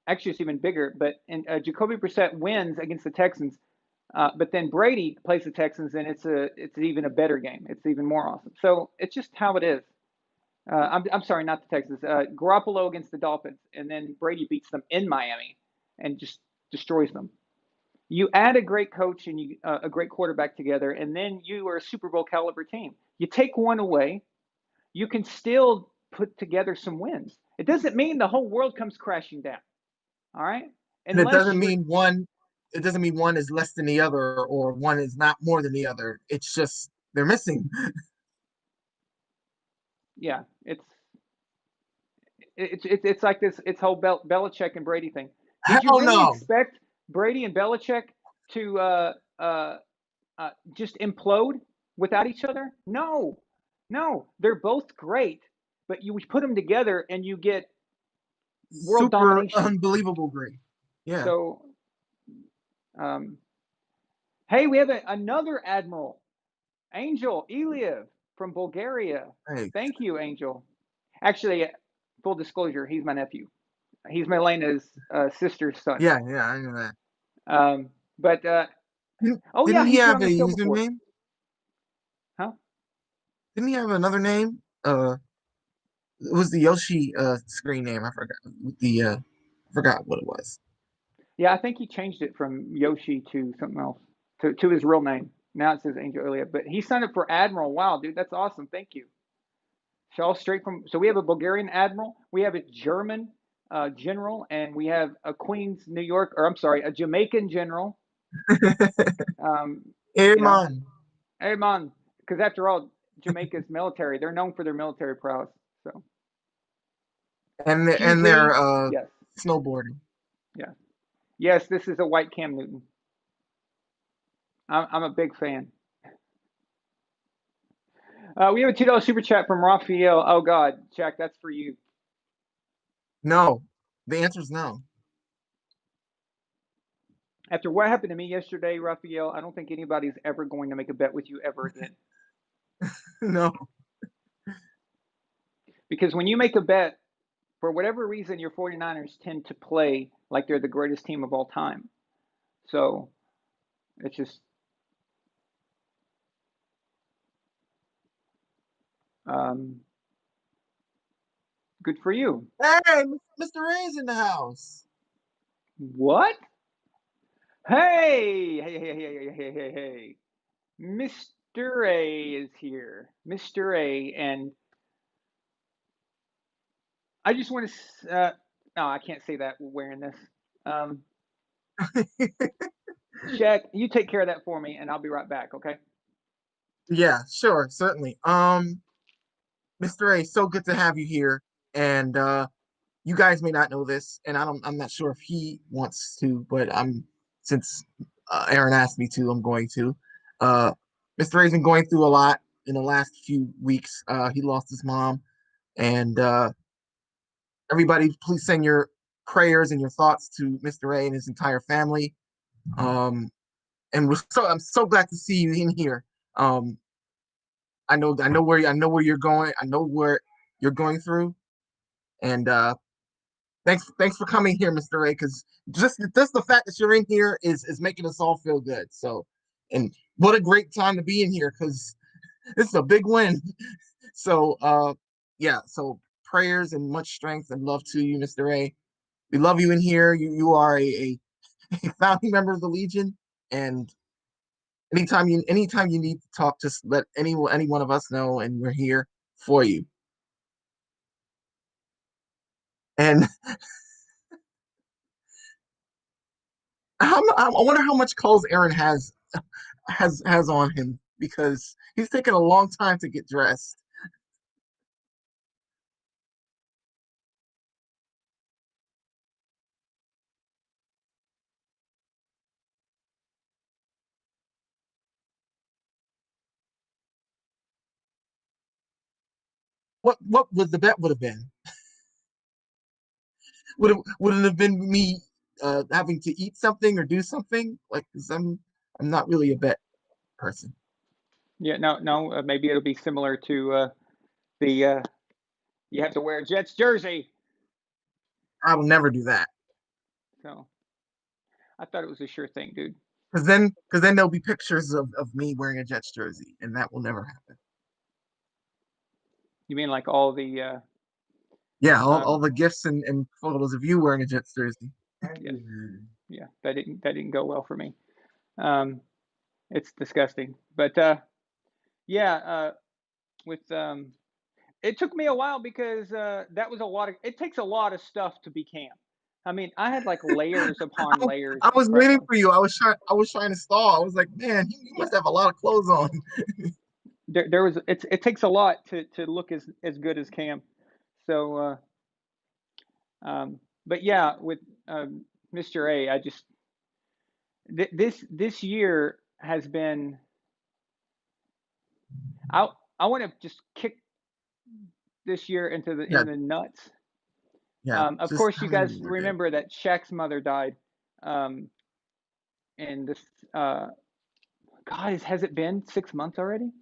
actually it's even bigger, but Jacoby Brissett wins against the Texans, but then Brady plays the Texans, and it's even a better game. It's even more awesome. So it's just how it is. I'm sorry, not the Texans. Garoppolo against the Dolphins, and then Brady beats them in Miami and just destroys them. You add a great coach and a great quarterback together, and then you are a Super Bowl caliber team. You take one away, you can still put together some wins. It doesn't mean the whole world comes crashing down. All right, And it unless doesn't you're mean one is less than the other or one is not more than the other. It's just they're missing. yeah, it's like this whole Belichick and Brady thing. Did you Hell really no. expect Brady and Belichick to just implode without each other? No, no, they're both great, but you put them together and you get world Super domination. unbelievable great. Yeah. So, um, hey, we have another admiral, Angel Iliev from Bulgaria. Hey. Thank you, Angel. Actually, full disclosure, he's my nephew. He's Melena's sister's son. Yeah, yeah, I know that. But oh yeah, Didn't he he's been have on a the show before, username? huh? Didn't he have another name? It was the Yoshi screen name. I forgot I forgot what it was. Yeah, I think he changed it from Yoshi to something else to his real name. Now it says Angel Iliev, but he signed up for Admiral. Wow, dude, that's awesome. Thank you. So straight from. So we have a Bulgarian admiral, we have a German general, and we have a Queens, New York, or I'm sorry, a Jamaican general. Um, Hey you know, man. hey man, because after all, Jamaica's military. They're known for their military prowess. So And they're QZ, yes, snowboarding. yeah, yes. This is a white Cam Newton. I'm a big fan. We have a $2 super chat from Raphael. Oh God, Jack, that's for you. No, the answer is no. After what happened to me yesterday, Raphael, I don't think anybody's ever going to make a bet with you ever again. No. Because when you make a bet, for whatever reason, your 49ers tend to play like they're the greatest team of all time. So it's just um, good for you. Hey, Mr. Ray's in the house. What? Hey. Mr. A is here. Mr. A. And I just want to, no, I can't say that wearing this. Um, Shaq, you take care of that for me and I'll be right back, okay? Yeah, sure, certainly. Mr. Ray, so good to have you here. And you guys may not know this, and I'm not sure if he wants to, but since Aaron asked me to, I'm going to. Uh, Mr. Ray's been going through a lot in the last few weeks. He lost his mom, and everybody, please send your prayers and your thoughts to Mr. Ray and his entire family. Um, and I'm so glad to see you in here. Um, I know where you're going. I know where you're going through, and thanks for coming here, Mr. A, because just the fact that you're in here is making us all feel good. So, and what a great time to be in here because this is a big win. So yeah, so prayers and much strength and love to you, Mr. A. We love you in here. You are a founding member of the Legion, and anytime you need to talk, just let any one of us know, and we're here for you. And I wonder how much clothes Aaron has on him because he's taken a long time to get dressed. What would the bet would have been? Would it have been me having to eat something or do something? Like, 'cause I'm not really a bet person. Yeah, no, maybe it'll be similar to the you have to wear a Jets jersey. I will never do that So I thought it was a sure thing, dude. because then there'll be pictures of me wearing a Jets jersey, and that will never happen. You mean like all the Yeah, all um, the gifts and photos of you wearing a Jets jersey. yeah, yeah, that didn't go well for me. Um, it's disgusting. But yeah, with it took me a while because that was a lot of it takes a lot of stuff to be Cam. I mean, I had like layers upon I, layers I of was crap waiting on. for you. I was trying to stall. I was like, man, you must have a lot of clothes on. There was it takes a lot to look as good as Cam. So but yeah, with Mr. A, I just this year has been I I want to just kick this year into the Yeah, in the nuts. yeah. Of Just course, you have it guys over it. remember that Shaq's mother died, um, and this God has it been 6 months already?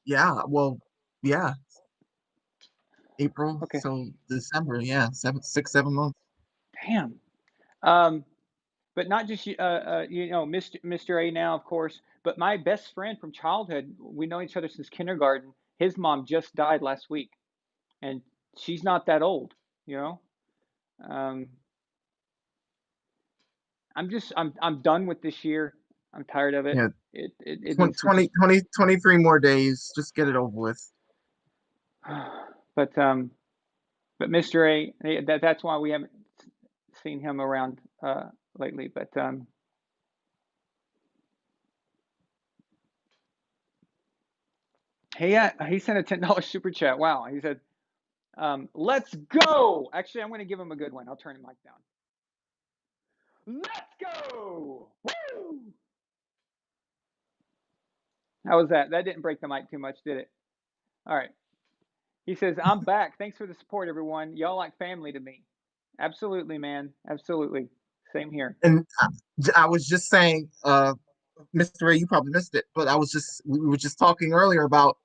Yeah, well, yeah. April, Okay, so December, yeah, 7 6 7 months. damn. But not just Mr. A now, of course, but my best friend from childhood. We know each other since kindergarten. His mom just died last week, and she's not that old, you know. Um, I'm done with this year. I'm tired of it. Yeah, It 20, needs to just. 23 more days. Just get it over with. But Mr. A, that's why we haven't seen him around lately. But he sent a $10 super chat. Wow, he said, "Let's go." Actually, I'm going to give him a good one. I'll turn the mic down. Let's go. Woo! How was that? That didn't break the mic too much, did it? All right. He says, I'm back. Thanks for the support, everyone. Y'all like family to me. Absolutely, man. Absolutely. Same here. And I was just saying, Mr. Ray, you probably missed it, but we were just talking earlier about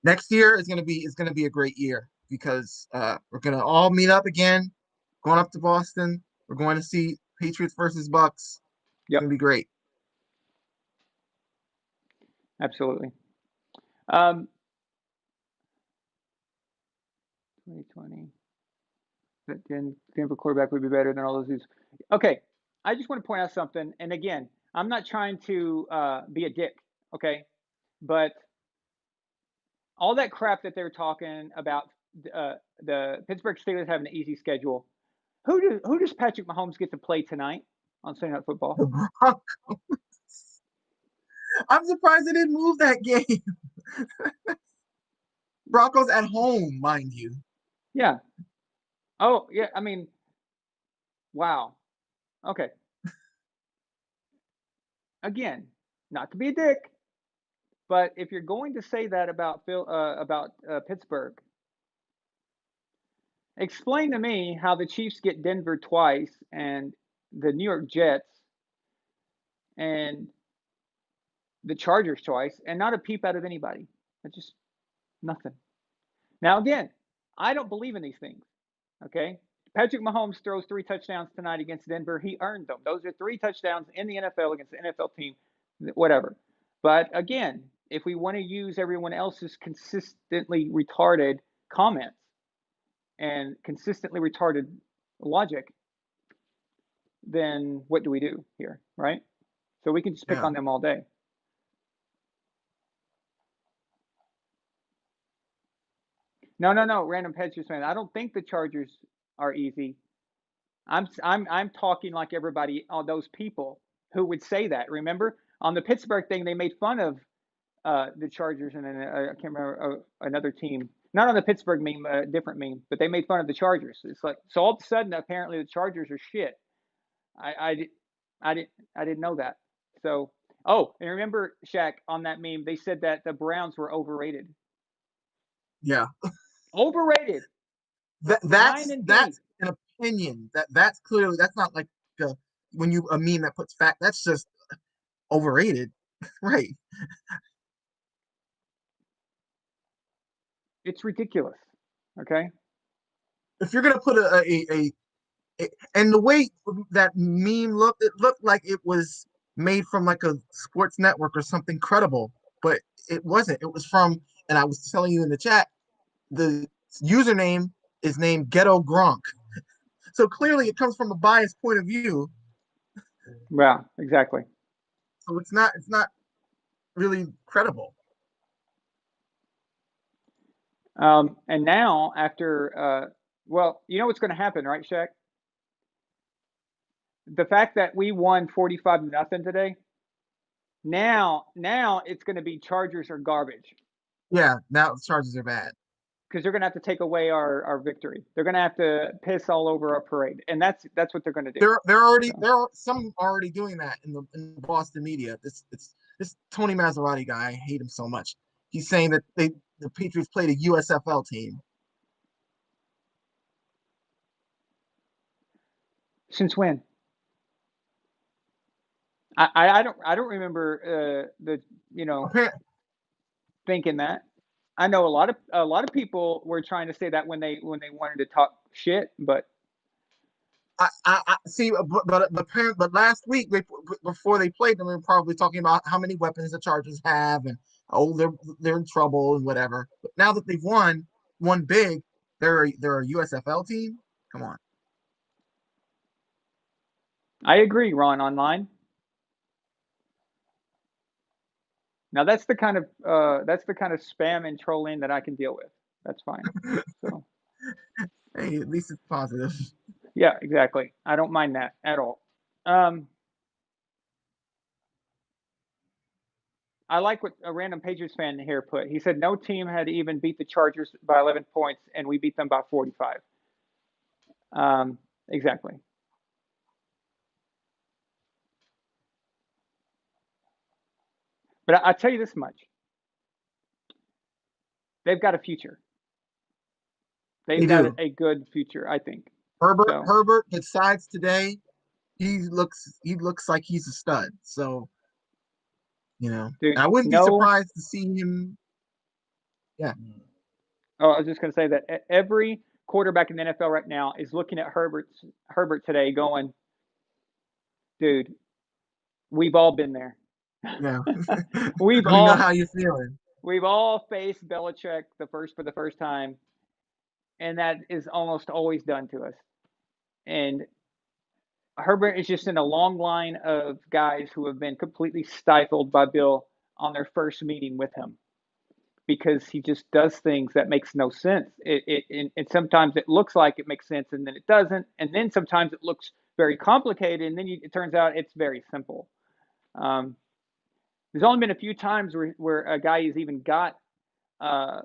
next year is gonna be a great year because we're gonna all meet up again, going up to Boston. We're going to see Patriots versus Bucks. It's Yep. gonna be great. Absolutely. 2020. That Denver quarterback would be better than all those dudes. Okay. I just want to point out something. And again, I'm not trying to be a dick. Okay. But all that crap that they're talking about the Pittsburgh Steelers having an easy schedule. Who does Patrick Mahomes get to play tonight on Sunday Night Football? I'm surprised they didn't move that game. Broncos at home, mind you. Yeah. Oh, yeah. I mean, wow. Okay. Again, not to be a dick, but if you're going to say that about Pittsburgh, explain to me how the Chiefs get Denver twice and the New York Jets and the Chargers twice and not a peep out of anybody. It's just nothing. Now, again, I don't believe in these things. Okay. Patrick Mahomes throws 3 touchdowns tonight against Denver. He earned them. Those are 3 touchdowns in the NFL against the NFL team, whatever. But again, if we want to use everyone else's consistently retarded comments and consistently retarded logic, then what do we do here, right? So we can just pick Yeah. on them all day. No. Random Patriots fan. I don't think the Chargers are easy. I'm talking like everybody, all those people who would say that. Remember on the Pittsburgh thing, they made fun of the Chargers and I can't remember another team. Not on the Pittsburgh meme, a different meme, but they made fun of the Chargers. It's like so all of a sudden, apparently the Chargers are shit. I, I didn't I didn't know that. So and remember Shaq on that meme, they said that the Browns were overrated. Yeah. Overrated. That Nine and B. that's an opinion. That's clearly that's not like when you a meme that puts fact. That's just overrated, right? It's ridiculous. Okay. If you're gonna put and the way that meme looked, it looked like it was made from like a sports network or something credible, but it wasn't. It was from, and I was telling you in the chat, the username is named Ghetto Gronk. So clearly it comes from a biased point of view. Yeah, exactly. So it's not really credible. And now after, well, you know what's going to happen, right, Shaq? The fact that we won 45-0 today. Now it's going to be Chargers or garbage Yeah, now the Chargers are bad. because they're going to have to take away our victory. They're going to have to piss all over our parade, and that's what they're going to do. So, There are some already doing that in the Boston media. This Tony Maserati guy, I hate him so much. He's saying that the Patriots played a USFL team. since when? I don't remember the Apparently, thinking that. I know a lot of people were trying to say that when they wanted to talk shit, but I see, but last week before they played them, we were probably talking about how many weapons the Chargers have and oh they're in trouble and whatever. But now that they've won big, they're a USFL team. Come on. I agree, Ron Online. Now that's the kind of spam and trolling that I can deal with. That's fine. So Hey, at least it's positive. yeah, exactly. I don't mind that at all. Um, I like what a random Patriots fan here put. He said no team had even beat the Chargers by 11 points, and we beat them by 45. Exactly. But I'll tell you this much: they've got a future. They've They got do. a good future, I think. Herbert, So, Herbert, besides today, he looks like he's a stud. So, dude, I wouldn't be no. surprised to see him. Yeah. Oh, I was just going to say that every quarterback in the NFL right now is looking at Herbert today, going, dude, we've all been there. Yeah. we've We know all how you're feeling. we've all faced Belichick for the first time, and that is almost always done to us. And Herbert is just in a long line of guys who have been completely stifled by Bill on their first meeting with him because he just does things that makes no sense. And sometimes it looks like it makes sense and then it doesn't, and then sometimes it looks very complicated and then it turns out it's very simple. Um, there's only been a few times where a guy has even got uh,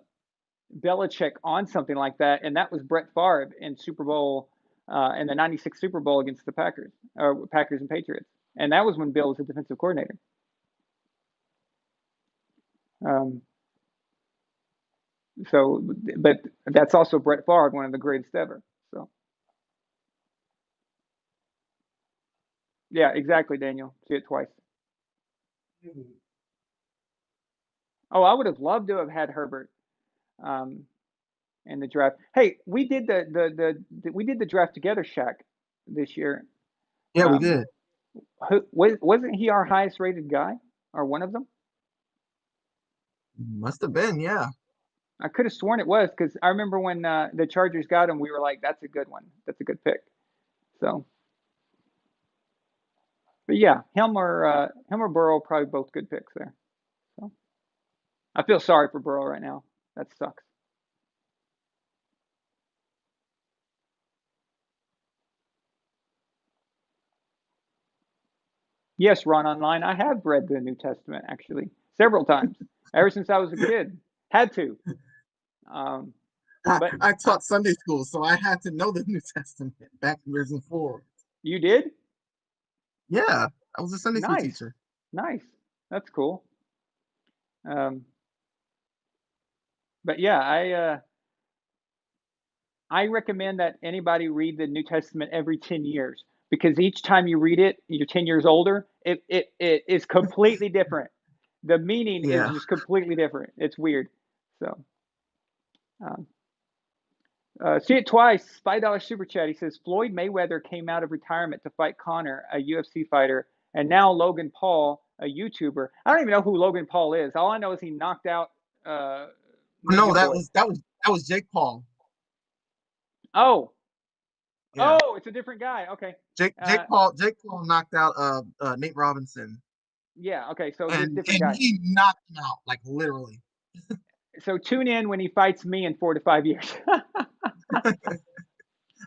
Belichick on something like that, and that was Brett Favre in Super Bowl in the '96 Super Bowl against the Packers and Patriots, and that was when Bill was the defensive coordinator. Um, but that's also Brett Favre, one of the greatest ever. So, yeah, exactly, Daniel. See it twice. Oh, I would have loved to have had Herbert um, in the draft. Hey, we did we did the draft together, Shaq, this year. Yeah, we Um, did. wasn't he our highest rated guy or one of them? Must have been, yeah. I could have sworn it was because I remember when the Chargers got him, we were like, "That's a good one. That's a good pick." So, but yeah, him or Burrow probably both good picks there. So I feel sorry for Burrow right now. That sucks. Yes, Ron Online. I have read the New Testament actually several times ever since I was a kid. Had to. Um, I, but I taught Sunday school, so I had to know the New Testament backwards and forwards. you did? Yeah, I was a Sunday school Nice, teacher. nice. That's cool. Um, but yeah, I recommend that anybody read the New Testament every 10 years because each time you read it, you're 10 years older, it is completely different. The meaning is Yeah. just completely different. It's weird. So, um, see it twice. $5 super chat. He says Floyd Mayweather came out of retirement to fight Conor, a UFC fighter, and now Logan Paul, a YouTuber. I don't even know who Logan Paul is. All I know is he knocked out uh, No, Ninja that Boy. was that was that was Jake Paul. Oh, Yeah. oh, it's a different guy. Okay. Jake Uh, Jake Paul Jake Paul knocked out Nate Robinson. yeah. Okay. So different And guy. he knocked him out, like literally. So tune in when he fights me in 4 to 5 years.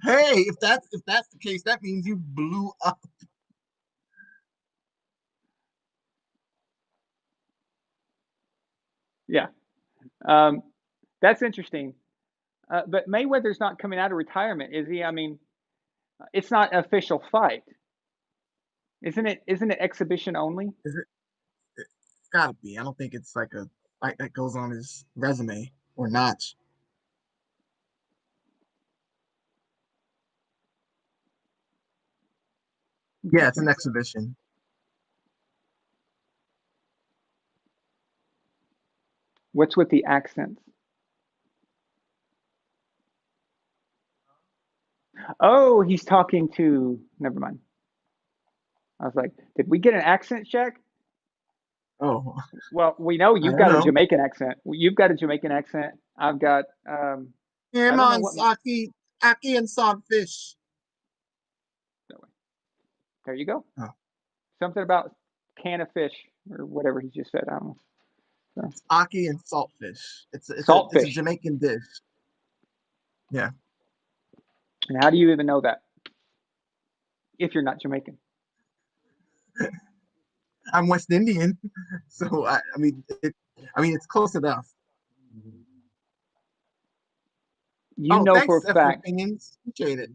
Hey, if that's the case, that means you blew up. Yeah. Um, that's interesting. But Mayweather's not coming out of retirement, is he? I mean, it's not an official fight, isn't it? Isn't it exhibition only? Is it? It's gotta be. I don't think it's like a fight that goes on his resume or notch. Yeah, it's an Interesting. exhibition. What's with the accents? Oh, he's talking to. Never mind. I was like, did we get an accent check? Oh, Well, we know I you've don't got a know. Jamaican accent. You've got a Jamaican accent. I've got. Yeah, I don't know man, what. Aki and saltfish. There you go. Oh, Something about can of fish or whatever he just said. I don't know. So, it's Aki and saltfish. It's a saltfish. Jamaican dish. Yeah, And how do you even know that if you're not Jamaican? I'm West Indian, so I mean it's close enough. You Oh, know for a thanks, F your fact. opinions. Appreciate it.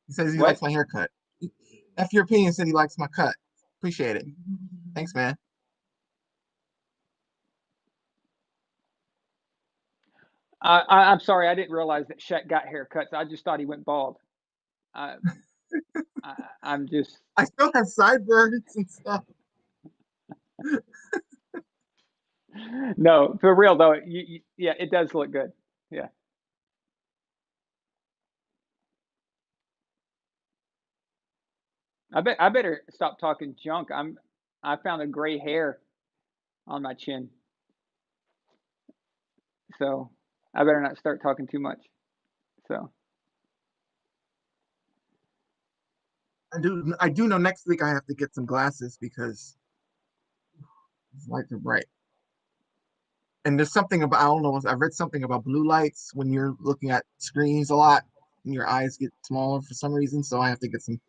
He says he What? likes my haircut. F your opinion said he likes my cut. Appreciate it. Thanks, man. I'm sorry, I didn't realize that Shaq got haircuts. I just thought he went bald. I, I'm just I still have sideburns and stuff. no, for real though. Yeah, it does look good. Yeah, I better stop talking junk. I found a gray hair on my chin, so I better not start talking too much. So I do know next week I have to get some glasses because these lights are bright. And there's something about I don't know. I read something about blue lights when you're looking at screens a lot, and your eyes get smaller for some reason. So I have to get some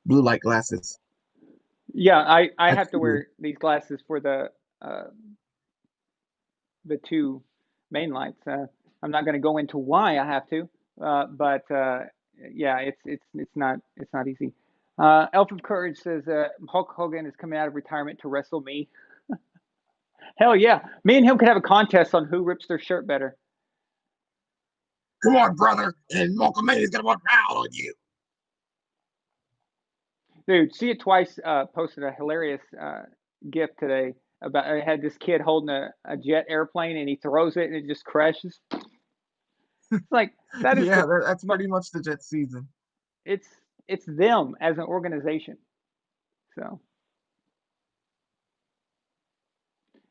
blue light glasses. yeah, I I have to figured. wear these glasses for uh, the two main lights. I'm not going to go into why I have to, but yeah, it's not easy. Elf of Courage says Hulk Hogan is coming out of retirement to wrestle me. Hell yeah, me and him could have a contest on who rips their shirt better. Come on, brother, and Mulkamania's gonna walk out on you. Dude, see it twice. Posted a hilarious GIF today about I had this kid holding a jet airplane and he throws it and it just crashes. It's like that is Yeah, the that's pretty much the Jet season. it's it's them as an organization. So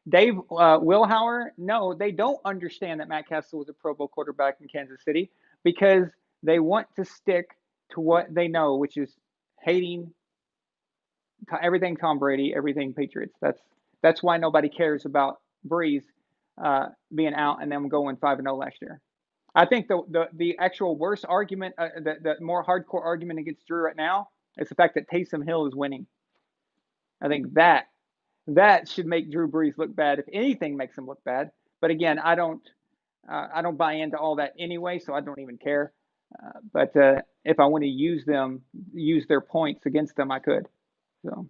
Dave Wilhauer, no, they don't understand that Matt Castle was a Pro Bowl quarterback in Kansas City because they want to stick to what they know, which is hating everything Tom Brady, everything Patriots. That's why nobody cares about Brees being out and them going 5-0 last year. I think the actual worst argument, the more hardcore argument against Drew right now is the fact that Taysom Hill is winning. I think that should make Drew Brees look bad. If anything makes him look bad, but again, I don't buy into all that anyway, so I don't even care. But if I want to use their points against them, I could. So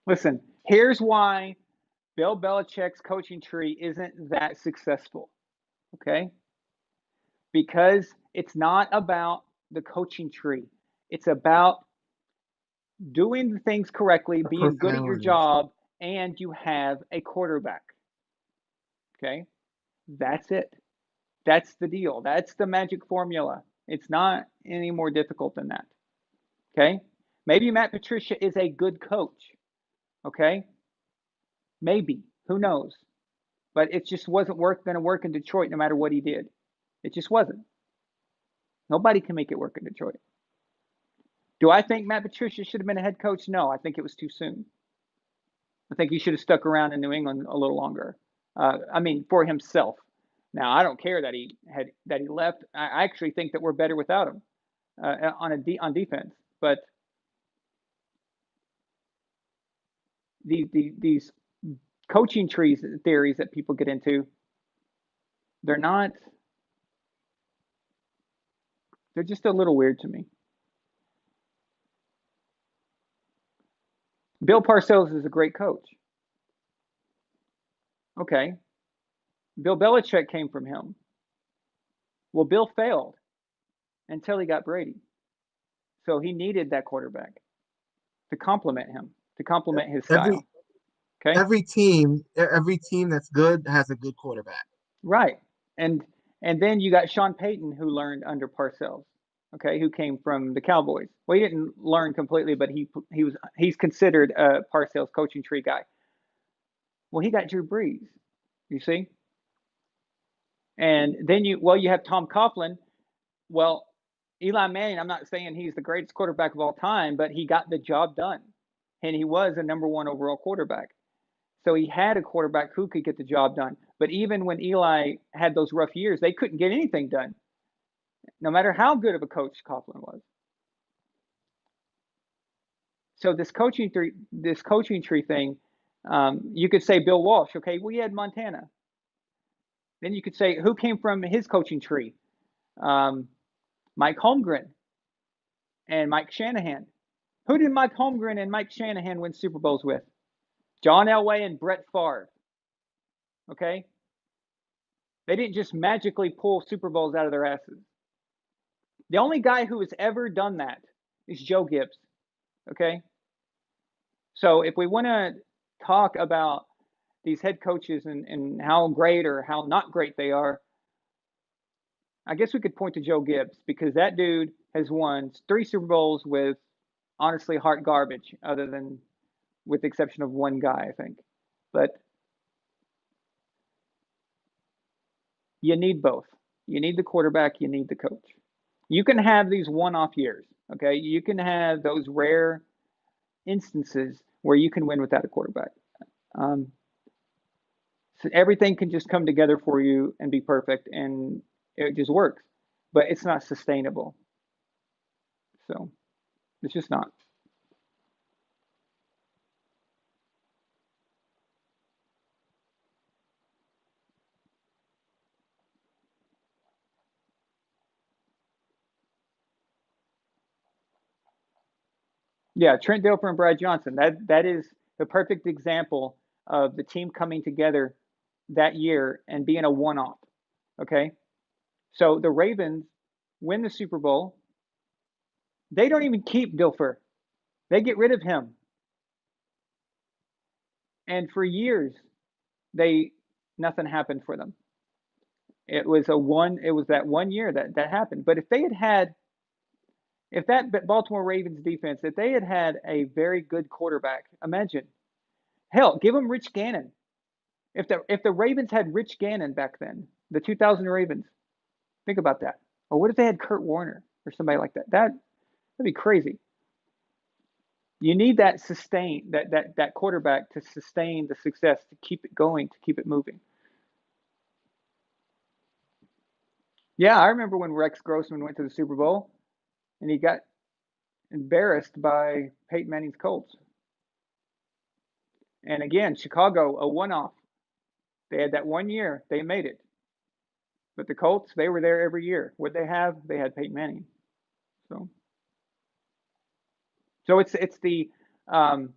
listen, here's why Bill Belichick's coaching tree isn't that successful. Okay, because it's not about the coaching tree. It's about doing the things correctly, The being good at your personalities. job, and you have a quarterback. Okay, that's it. That's the deal. That's the magic formula. It's not any more difficult than that. Okay, maybe Matt Patricia is a good coach. Okay, maybe. Who knows? But it just wasn't going to work in Detroit no matter what he did. It just wasn't. Nobody can make it work in Detroit. Do I think Matt Patricia should have been a head coach? No, I think it was too soon. I think he should have stuck around in New England a little longer. I mean, for himself. Now, I don't care that he left. I actually think that we're better without him on defense. But these coaching trees theories that people get into, they're not. They're just a little weird to me. Bill Parcells is a great coach. Okay, Bill Belichick came from him. Well, Bill failed until he got Brady. So he needed that quarterback to complement him, to complement his Every style. Okay. every team that's good has a good quarterback. Right. And and then you got Sean Payton who learned under Parcells. Okay, who came from the Cowboys. Well, he didn't learn completely, but he's considered a Parcells coaching tree guy. Well, he got Drew Brees. You see, and then you have Tom Coughlin. Well, Eli Manning, I'm not saying he's the greatest quarterback of all time, but he got the job done. And he was a number one overall quarterback. So he had a quarterback who could get the job done. But even when Eli had those rough years, they couldn't get anything done, no matter how good of a coach Coughlin was. So this coaching tree thing, you could say Bill Walsh. Okay, we had Montana. Then you could say who came from his coaching tree, um, Mike Holmgren and Mike Shanahan. Who did Mike Holmgren and Mike Shanahan win Super Bowls with? John Elway and Brett Favre. Okay? They didn't just magically pull Super Bowls out of their asses. The only guy who has ever done that is Joe Gibbs. Okay? So if we want to talk about these head coaches and how great or how not great they are, I guess we could point to Joe Gibbs because that dude has won 3 Super Bowls with honestly hot garbage, other than with the exception of one guy, I think. But you need both. You need the quarterback, you need the coach. You can have these one-off years, okay? You can have those rare instances where you can win without a quarterback. So everything can just come together for you and be perfect, and it just works. But it's not sustainable. So it's just not. Yeah, Trent Dilfer and Brad Johnson. That is the perfect example of the team coming together that year and being a one-off. Okay, so the Ravens win the Super Bowl. They don't even keep Dilfer. They get rid of him. And for years, they nothing happened for them. It was that one year that happened. But if that Baltimore Ravens defense, if they had a very good quarterback, imagine, hell, give them Rich Gannon. If the Ravens had Rich Gannon back then, the 2000 Ravens, think about that. Or what if they had Kurt Warner or somebody like that? That'd be crazy. You need that quarterback to sustain the success, to keep it going, to keep it moving. Yeah, I remember when Rex Grossman went to the Super Bowl and he got embarrassed by Peyton Manning's Colts. And again, Chicago, a one-off. They had that one year, they made it. But the Colts, they were there every year. What they have, they had Peyton Manning. So um,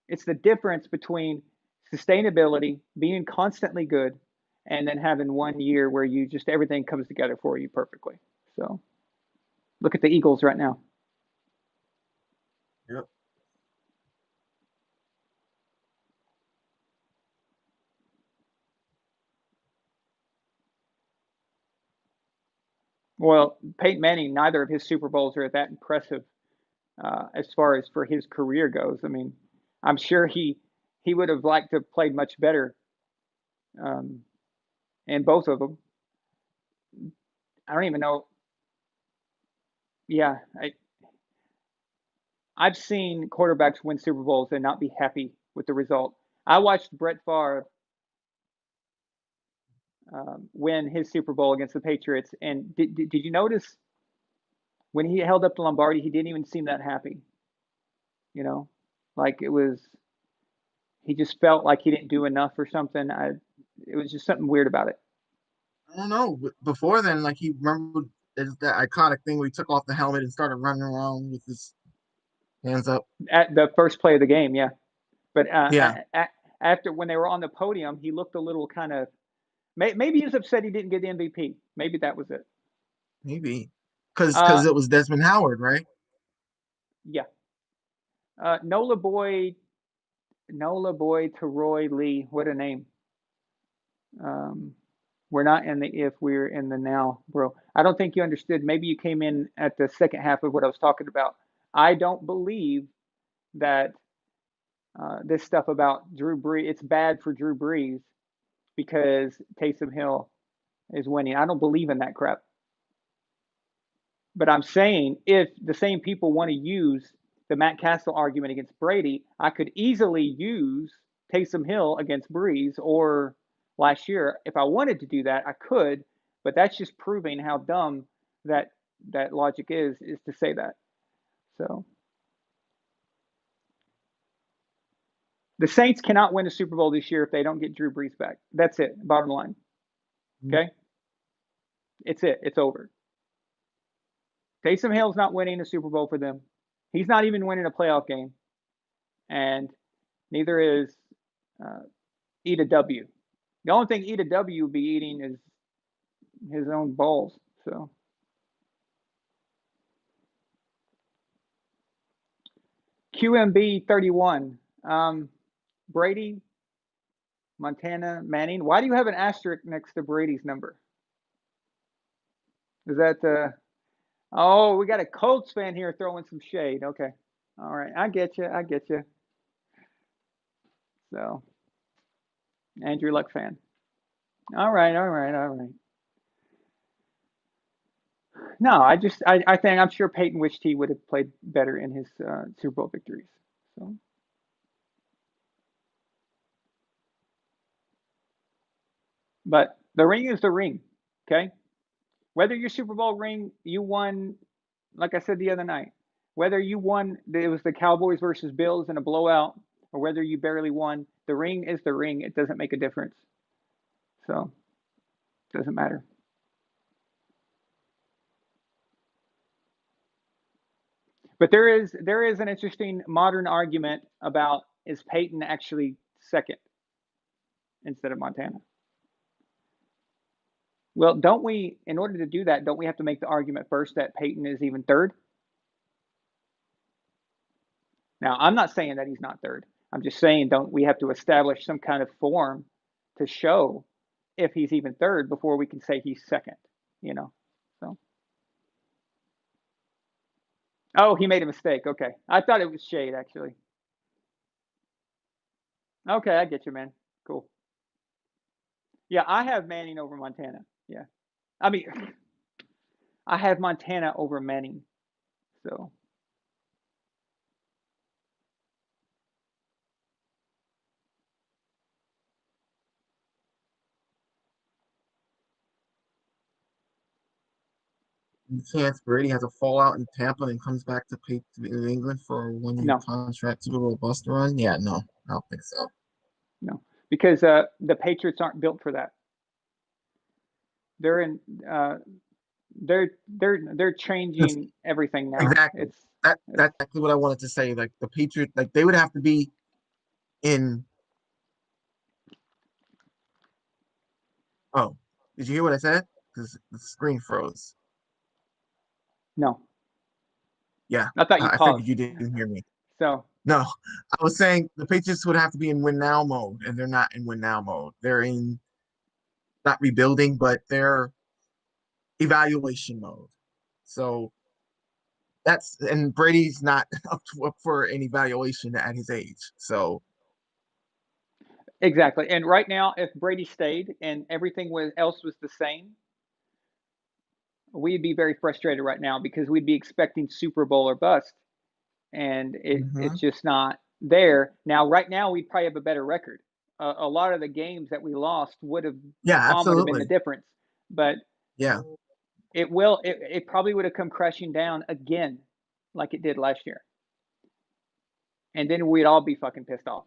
it's the difference between sustainability, being constantly good, and then having one year where you just everything comes together for you perfectly. So look at the Eagles right now. Yep. Well, Peyton Manning, neither of his Super Bowls are that impressive as far as for his career goes. I mean, I'm sure he would have liked to have played much better um, in both of them. I don't even know. Yeah, I've seen quarterbacks win Super Bowls and not be happy with the result. I watched Brett Favre win his Super Bowl against the Patriots, and did you notice when he held up the Lombardi, he didn't even seem that happy. You know, like he just felt like he didn't do enough or something. It was just something weird about it. I don't know. Before then, like he remembered that iconic thing where he took off the helmet and started running around with his hands up. At the first play of the game, yeah. But Yeah, after when they were on the podium, he looked a little kind of maybe he was upset he didn't get the MVP. Maybe that was it. maybe because Uh, it was Desmond Howard, right? yeah. Nola Boy to Roy Lee. What a name. Um, we're not in the if, we're in the now, bro. I don't think you understood. Maybe you came in at the second half of what I was talking about. I don't believe that this stuff about Drew Brees, it's bad for Drew Brees because Taysom Hill is winning. I don't believe in that crap. But I'm saying if the same people want to use the Matt Castle argument against Brady, I could easily use Taysom Hill against Brees or last year. If I wanted to do that, I could, but that's just proving how dumb that logic is to say that. So the Saints cannot win a Super Bowl this year if they don't get Drew Brees back. That's it. Bottom line. Okay? It's it. It's over. Taysom Hill's not winning a Super Bowl for them. He's not even winning a playoff game, and neither is eat a W. The only thing eat a W would be eating is his own balls. So QMB 31. Brady, Montana, Manning. Why do you have an asterisk next to Brady's number? Is that oh, we got a Colts fan here throwing some shade. Okay. All right. I get you. I get you. So, Andrew Luck fan. All right. All right. All right. No, I think I'm sure Peyton wished he would have played better in his Super Bowl victories. So, but the ring is the ring. Okay. Whether your Super Bowl ring you won, like I said the other night, whether you won, it was the Cowboys versus Bills in a blowout, or whether you barely won, the ring is the ring. It doesn't make a difference. So, it doesn't matter. But there is an interesting modern argument about is Peyton actually second instead of Montana? Well, don't we, in order to do that, don't we have to make the argument first that Peyton is even third? Now, I'm not saying that he's not third. I'm just saying, don't we have to establish some kind of form to show if he's even third before we can say he's second, you know? So, oh, he made a mistake. Okay. I thought it was shade, actually. Okay, I get you, man. Cool. Yeah, I have Manning over Montana. Yeah. I mean, I have Montana over Manning. So, The chance Brady has a fallout in Tampa and comes back to pay to New England for a 1 year no, contract Super Bowl bust run? Yeah, no, I don't think so. no. Because the Patriots aren't built for that. They're in uh, they're That's changing everything now. exactly It's that's exactly what I wanted to say. Like the Patriots, like they would have to be in. Oh, did you hear what I said? Because the screen froze. no. Yeah, I thought you I figured paused. you didn't hear me. So, No, I was saying the Patriots would have to be in win now mode, and they're not in win now mode. They're in not rebuilding, but they're evaluation mode. So that's and Brady's not up for an evaluation at his age. So exactly. And right now, if Brady stayed and everything else was the same, we'd be very frustrated right now because we'd be expecting Super Bowl or bust, and it's mhm. just not there. Now, right now, we'd probably have a better record. A lot of the games that we lost would have Yeah, Tom would have been the absolutely. difference, but Yeah. it probably would have come crashing down again, like it did last year, and then we'd all be fucking pissed off.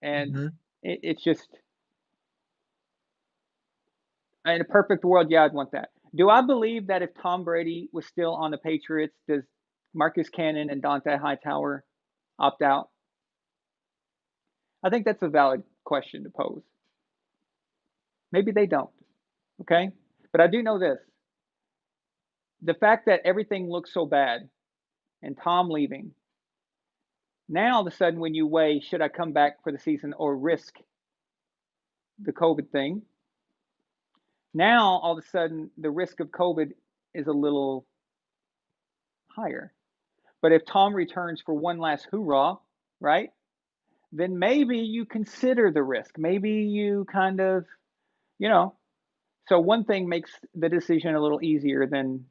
And Hmm. it's just in a perfect world, yeah, I'd want that. Do I believe that if Tom Brady was still on the Patriots, does Marcus Cannon and Dante Hightower opt out? I think that's a valid question to pose. Maybe they don't. Okay. But I do know this: the fact that everything looks so bad and Tom leaving, now all of a sudden, when you weigh, should I come back for the season or risk the COVID thing? Now, all of a sudden, the risk of COVID is a little higher. But if Tom returns for one last hoorah, right, then maybe you consider the risk. Maybe you kind of, you know, so one thing makes the decision a little easier than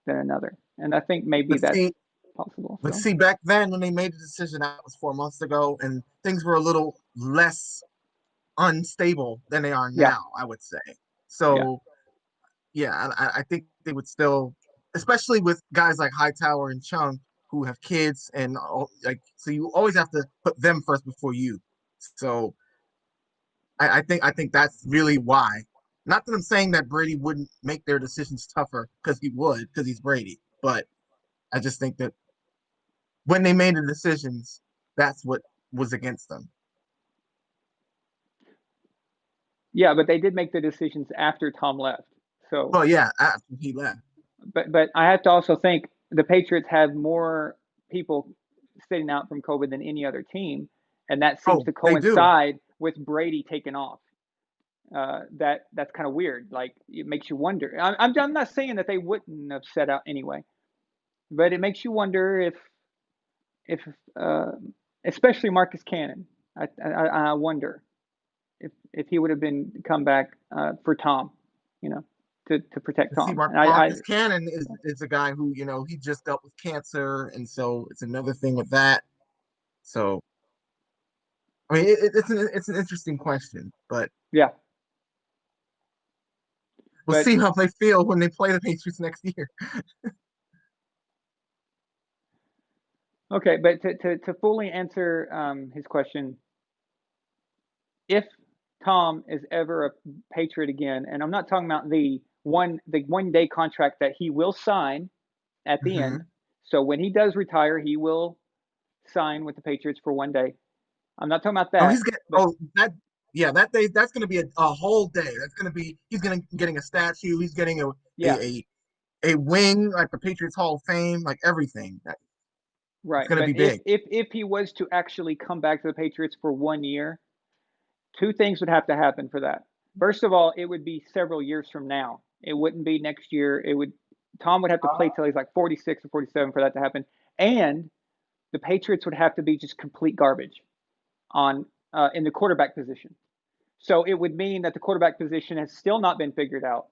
another. And I think maybe But that's see, possible. but So, see, back then when they made the decision, that was 4 months ago, and things were a little less unstable than they are yeah, now, I would say. yeah, So yeah, I think they would still, especially with guys like Hightower and Chung who have kids and all, like, so you always have to put them first before you. So I think that's really why. Not that I'm saying that Brady wouldn't make their decisions tougher because he would, because he's Brady, but I just think that when they made the decisions, that's what was against them. Yeah, but they did make the decisions after Tom left. So, Well, yeah, after he left. but I have to also think the Patriots have more people sitting out from COVID than any other team, and that seems Oh, to they do. coincide with Brady taking off. That's kind of weird. Like it makes you wonder. I'm not saying that they wouldn't have set out anyway, but it makes you wonder if uh, especially Marcus Cannon. I wonder if he would have been come back for Tom, you know, to protect See, Tom. And I Marcus Cannon is a guy who he just dealt with cancer, and so it's another thing with that. So I mean, it's an interesting question, but yeah, we'll but see how they feel when they play the Patriots next year. okay, but to fully answer his question, if Tom is ever a Patriot again, and I'm not talking about the one day contract that he will sign at the end. Hmm. So when he does retire, he will sign with the Patriots for one day. I'm not talking about Oh, that, he's getting but that yeah, that day that's going to be a whole day. That's going to be he's going to getting a statue. He's getting yeah, a wing like the Patriots Hall of Fame, like everything. It's right. going to But be if big. if if he was to actually come back to the Patriots for 1 year, two things would have to happen for that. First of all, it would be several years from now. It wouldn't be next year. It would Tom would have to play till he's like 46 or 47 for that to happen, and the Patriots would have to be just complete garbage on in the quarterback position. So it would mean that the quarterback position has still not been figured out,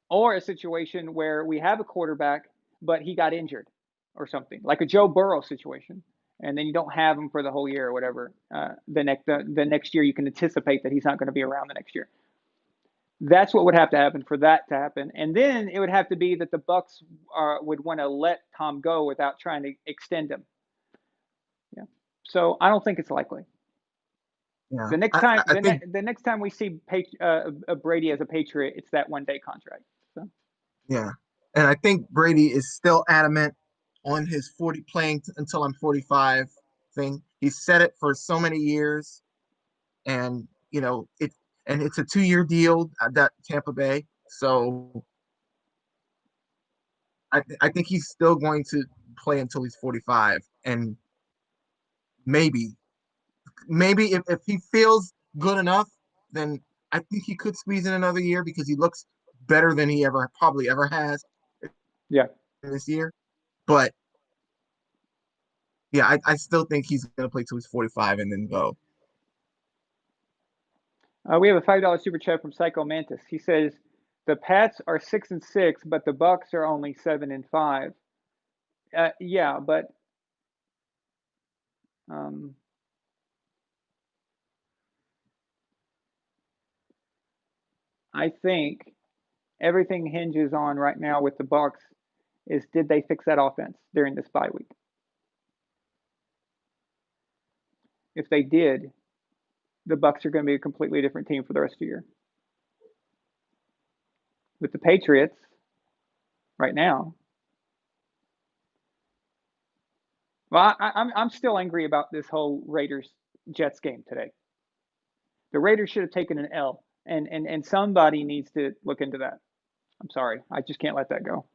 or a situation where we have a quarterback but he got injured or something, like a Joe Burrow situation, and then you don't have him for the whole year or whatever. The next year you can anticipate that he's not going to be around the next year. That's what would have to happen for that to happen, and then it would have to be that the Bucks would want to let Tom go without trying to extend him. Yeah. So I don't think it's likely. Yeah, The next time, I think the next time we see Brady as a Patriot, it's that one day contract. So yeah, and I think Brady is still adamant on his 40 playing until I'm 45 thing. He said it for so many years, and it's a 2 year deal that Tampa Bay. So I think he's still going to play until he's 45, and maybe if he feels good enough, then I think he could squeeze in another year because he looks better than he ever probably ever has yeah, this year. But yeah, I still think he's going to play till he's 45 and then go. we have a $5 super chat from Psycho Mantis. He says the Pats are 6-6, but the Bucks are only 7-5. Yeah, but um, I think everything hinges on right now with the Bucks is did they fix that offense during this bye week? If they did, the Bucks are going to be a completely different team for the rest of the year. With the Patriots right now, well, I'm still angry about this whole Raiders Jets game today. The Raiders should have taken an L, and somebody needs to look into that. I'm sorry, I just can't let that go.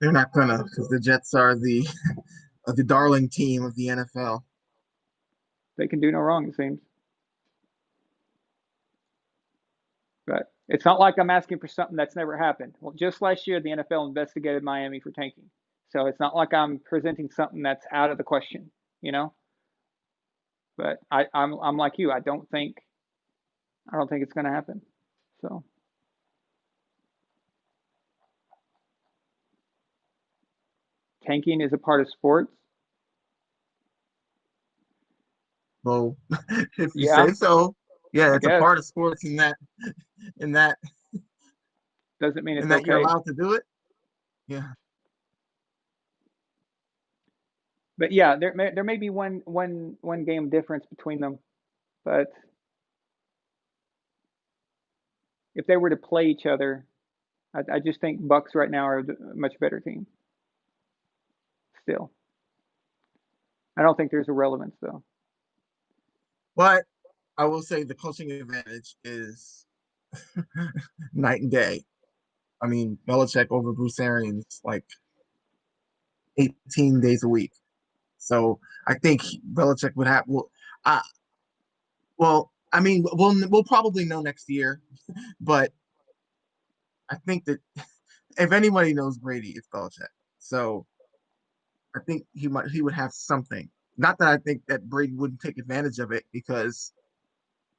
They're not gonna because the Jets are the darling team of the NFL. They can do no wrong, it seems. But it's not like I'm asking for something that's never happened. Well, just last year, the NFL investigated Miami for tanking. So it's not like I'm presenting something that's out of the question, you know. But I'm like you. I don't think it's going to happen. So tanking is a part of sports. So if you Yeah, say so, yeah, I it's a guess. part of sports in that Doesn't mean it's in that you're okay. allowed to do it. Yeah. But yeah, there may be one game difference between them. But if they were to play each other, I just think Bucks right now are a much better team. Still, I don't think there's a relevance though. But I will say the coaching advantage is night and day. I mean, Belichick over Bruce Arians like 18 days a week. So I think Belichick would have. I mean, we'll probably know next year, but I think that if anybody knows Brady, it's Belichick. So I think he would have something. Not that I think that Brady wouldn't take advantage of it, because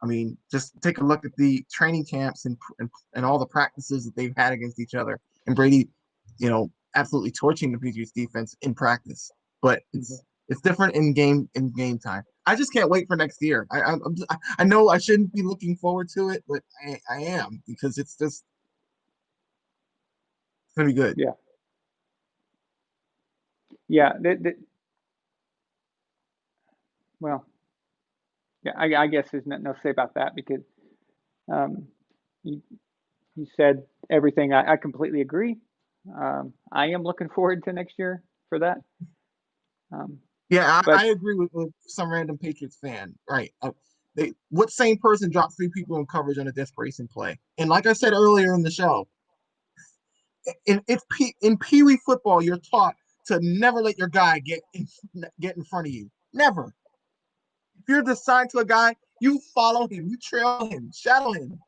I mean, just take a look at the training camps and all the practices that they've had against each other, and Brady, absolutely torching the Patriots defense in practice. But it's different in game time. I just can't wait for next year. I know I shouldn't be looking forward to it, but I am, because it's gonna be good. Yeah, yeah. Well, yeah. I guess there's nothing else to say about that because um, you you said everything. I completely agree. I am looking forward to next year for that. Um, Yeah, I but agree with some random Patriots fan. Right. What same person dropped three people in coverage on a desperation play? And like I said earlier in the show, in Pee Wee football, you're taught to never let your guy get in front of you. Never. If you're assigned to a guy, you follow him, you trail him, shadow him.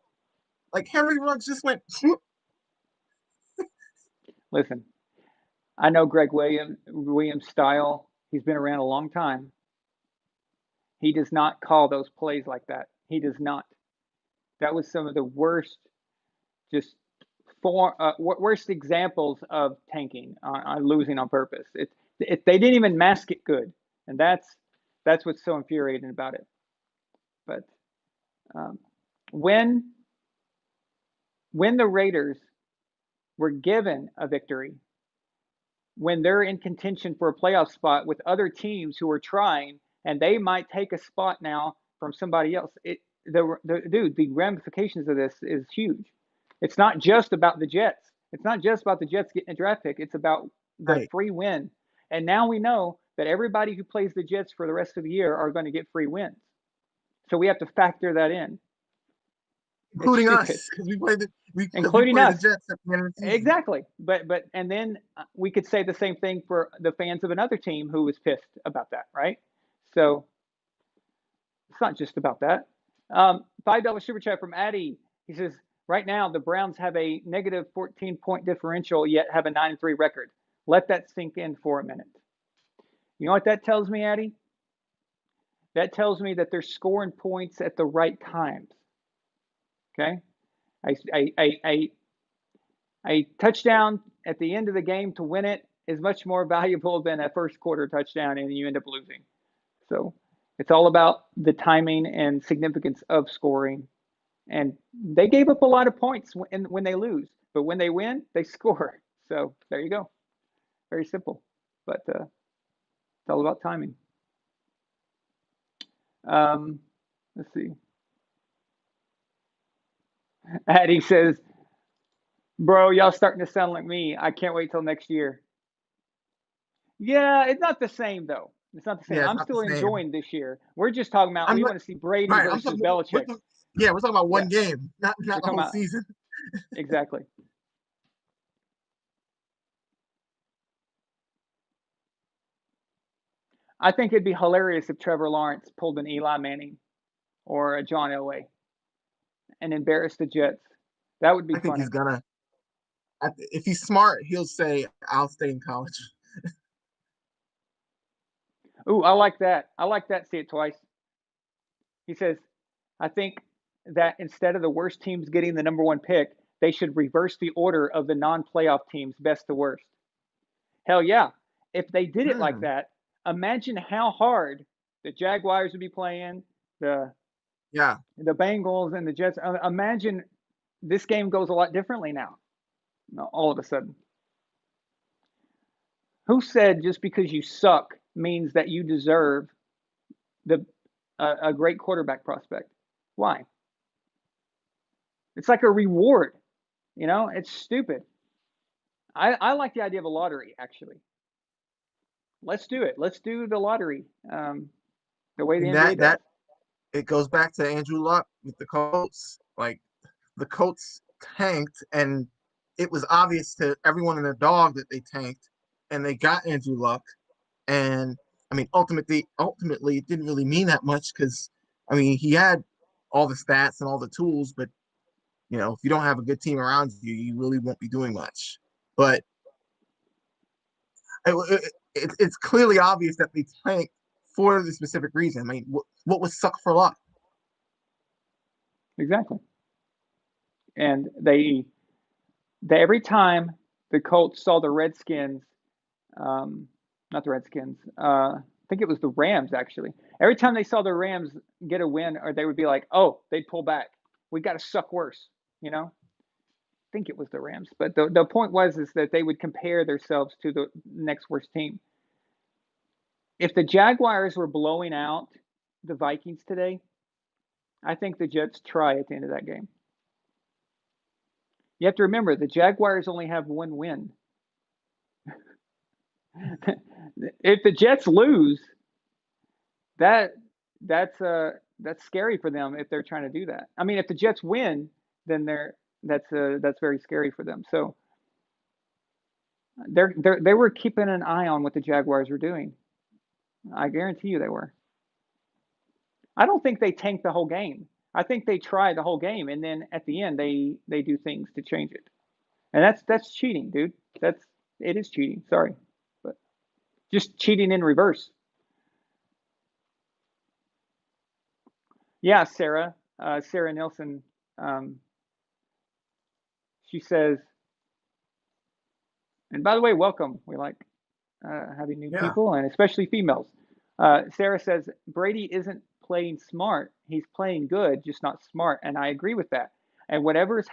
Like Henry Ruggs just went. listen, I know Greg Williams' style. He's been around a long time. He does not call those plays like that. He does not. That was some of the worst, just worst examples of tanking, on losing on purpose. They didn't even mask it good, and that's what's so infuriating about it. But um, when when the Raiders were given a victory, when they're in contention for a playoff spot with other teams who are trying, and they might take a spot now from somebody else. The ramifications of this is huge. It's not just about the Jets. It's not just about the Jets getting a draft pick. It's about the Right, free win. And now we know that everybody who plays the Jets for the rest of the year are going to get free wins. So we have to factor that in. It's including stupid, us, because we including play the us. Jets at the end of the season. Exactly. But and then we could say the same thing for the fans of another team who was pissed about that, right? So it's not just about that. $5 super chat from Addy. He says, right now the Browns have a negative 14-point differential, yet have a 9-3 record. Let that sink in for a minute. You know what that tells me, Addy? That tells me that they're scoring points at the right times. Okay. A touchdown at the end of the game to win it is much more valuable than a first quarter touchdown and you end up losing. So it's all about the timing and significance of scoring. And they gave up a lot of points when they lose, but when they win, they score. So there you go. Very simple, but it's all about timing. Um, let's see. Addie says, "Bro, y'all starting to sound like me. I can't wait till next year." Yeah, it's not the same though. It's not the same. Yeah, it's I'm not the still same. enjoying this year. We're just talking about I'm we not- want to see Brady right. I'm versus talking. Belichick. Yeah, we're talking about Yeah, one game, not we're the talking whole about season. exactly. I think it'd be hilarious if Trevor Lawrence pulled an Eli Manning or a John Elway and embarrassed the Jets. That would be I think he's funny. gonna. If he's smart, he'll say, "I'll stay in college." Ooh, I like that. I like that. See it twice. He says, I think that instead of the worst teams getting the number one pick, they should reverse the order of the non-playoff teams, best to worst. Hell yeah. If they did it like Hmm. that, imagine how hard the Jaguars would be playing, the Yeah, the Bengals and the Jets. Imagine this game goes a lot differently now. All of a sudden, who said just because you suck means that you deserve the a great quarterback prospect? Why? It's like a reward. You know, it's stupid. I like the idea of a lottery, actually. Let's do it. Let's do the lottery, the way the And NBA does. that it goes back to Andrew Luck with the Colts. Like the Colts tanked, and it was obvious to everyone and their dog that they tanked, and they got Andrew Luck. And I mean, ultimately, it didn't really mean that much because I mean, he had all the stats and all the tools, but if you don't have a good team around you, you really won't be doing much. But it's clearly obvious that they tanked for the specific reason. I mean, what was suck for luck? Exactly. And they every time the Colts saw the Redskins, not the Redskins, I think it was the Rams actually. Every time they saw the Rams get a win, or they would be like, "Oh, they'd pull back. We got to suck worse." You know, I think it was the Rams, but the point was is that they would compare themselves to the next worst team. If the Jaguars were blowing out the Vikings today, I think the Jets try at the end of that game. You have to remember the Jaguars only have one win. If the Jets lose, that that's scary for them if they're trying to do that. I mean, if the Jets win, then that's very scary for them. So they were keeping an eye on what the Jaguars were doing. I guarantee you they were. I don't think they tanked the whole game. I think they tried the whole game, and then at the end they do things to change it, and that's cheating, dude. It is cheating. Sorry, but just cheating in reverse. Yeah, Sarah, Sarah Nilsson, um, she says, and by the way, welcome. We like having new Yeah, people, and especially females. Sarah says Brady isn't playing smart; he's playing good, just not smart, and I agree with that. And whatever's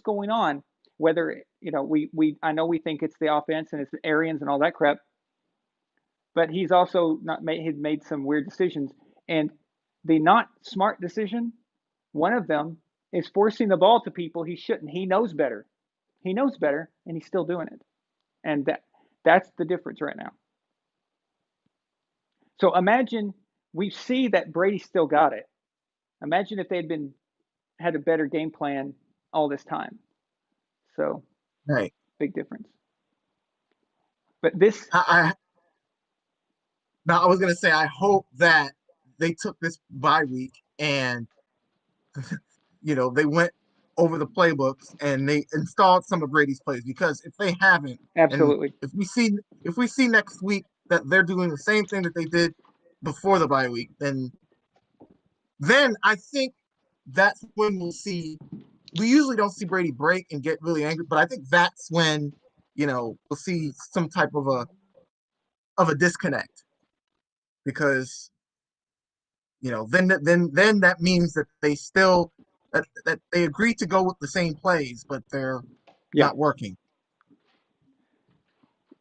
going on, whether I know we think it's the offense and it's Arians and all that crap, but he's also not made he's made some weird decisions, and the not smart decision, one of them is forcing the ball to people he shouldn't. He knows better. He knows better, and he's still doing it. And that's the difference right now. So imagine we see that Brady still got it. Imagine if they had a better game plan all this time. So right. big difference. But this, I now I was gonna say I hope that they took this bye week and they went over the playbooks and they installed some of Brady's plays because if they haven't, and absolutely, if we see next week that they're doing the same thing that they did before the bye week, then I think that's when we'll see. We usually don't see Brady break and get really angry, but I think that's when we'll see some type of a disconnect because then that means that they still that they agree to go with the same plays, but they're yeah. not working.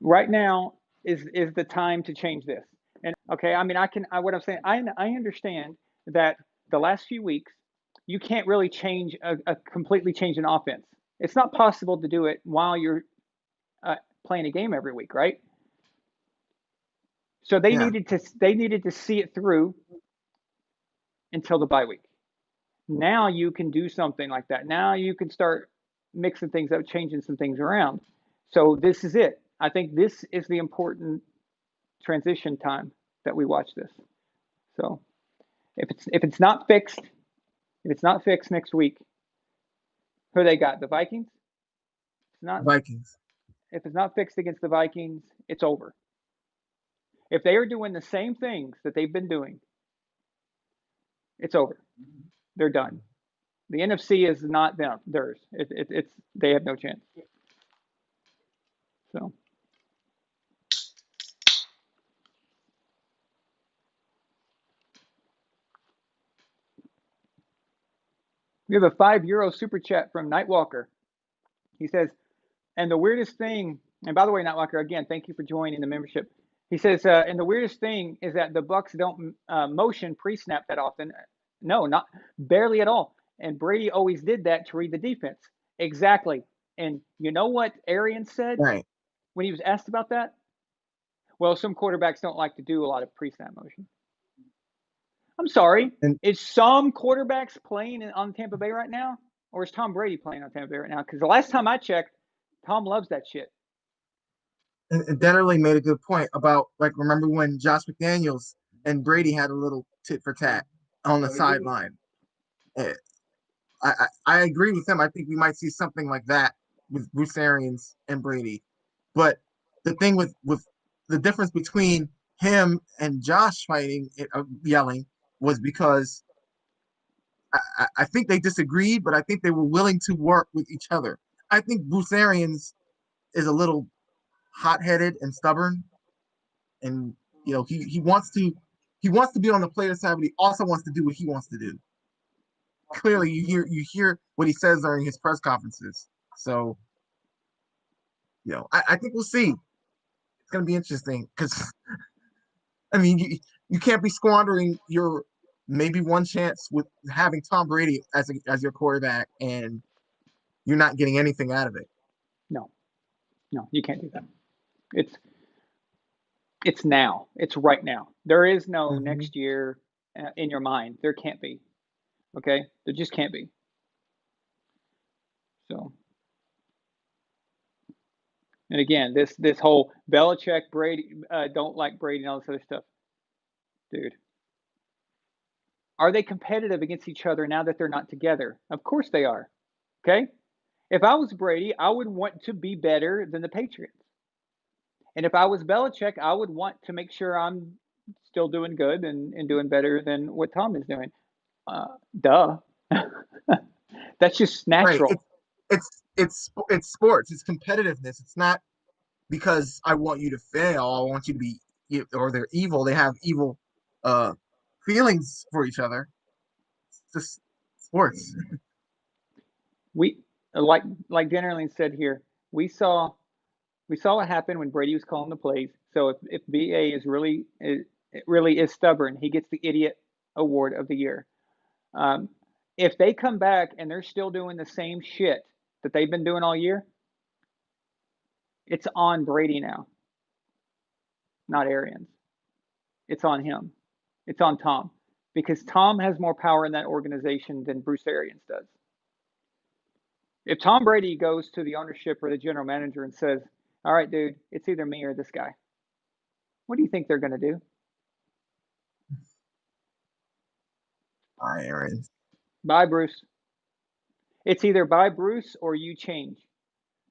Right now is the time to change this. And okay, I mean, what I'm saying, I understand that the last few weeks you can't really change a completely change an offense. It's not possible to do it while you're playing a game every week, right? So Yeah, they needed to see it through until the bye week. Now you can do something like that. Now you can start mixing things up, changing some things around. So this is it. I think this is the important transition time that we watch this. So if it's not fixed next week, who they got? The Vikings? It's not Vikings. if it's not fixed against the Vikings, it's over. If they are doing the same things that they've been doing, it's over. They're done. The NFC is not theirs. It's they have no chance. So we have a €5 super chat from Nightwalker. He says, and the weirdest thing, and by the way, Nightwalker, again, thank you for joining the membership. He says, and the weirdest thing is that the Bucks don't motion pre-snap that often. No, not barely at all. And Brady always did that to read the defense. Exactly. And you know what Arians said Right. when he was asked about that? Well, some quarterbacks don't like to do a lot of pre-snap motion. I'm sorry. And Is some quarterbacks playing on Tampa Bay right now? Or is Tom Brady playing on Tampa Bay right now? Because the last time I checked, Tom loves that shit. and Dennerly made a good point about, like, remember when Josh McDaniels and Brady had a little tit for tat on the sideline. Eh, I agree with him. I think we might see something like that with Bruce Arians and Brady. But the thing with the difference between him and Josh fighting, yelling, was because I think they disagreed, but I think they were willing to work with each other. I think Bruce Arians is a little hot headed and stubborn, and he wants to be on the player side, but he also wants to do what he wants to do. Clearly, you hear what he says during his press conferences. So I think we'll see. It's going to be interesting because I mean you can't be squandering your maybe one chance with having Tom Brady as your quarterback and you're not getting anything out of it. No, no, you can't do that. It's it's now. It's right now. There is no Mm-hmm. next year in your mind. There can't be. Okay, there just can't be. So, and again, this whole Belichick Brady don't like Brady and all this other stuff, dude. Are they competitive against each other now that they're not together? Of course they are. Okay, if I was Brady, I would want to be better than the Patriots. And if I was Belichick, I would want to make sure I'm still doing good and doing better than what Tom is doing. Duh. That's just Right. natural. It's sports. It's competitiveness. It's not because I want you to fail. I want you to be, or they're evil. They have evil uh feelings for each other. It's just sports. We like Dennerling said here. We saw we saw what happened when Brady was calling the plays. So if BA it really is stubborn, he gets the idiot award of the year. Um, if they come back and they're still doing the same shit that they've been doing all year, it's on Brady now, not Arians. It's on him. It's on Tom because Tom has more power in that organization than Bruce Arians does. If Tom Brady goes to the ownership or the general manager and says, "All right, dude, it's either me or this guy," what do you think they're going to do? Hi, Aaron. Bye, Bruce. It's either bye, Bruce, or you change.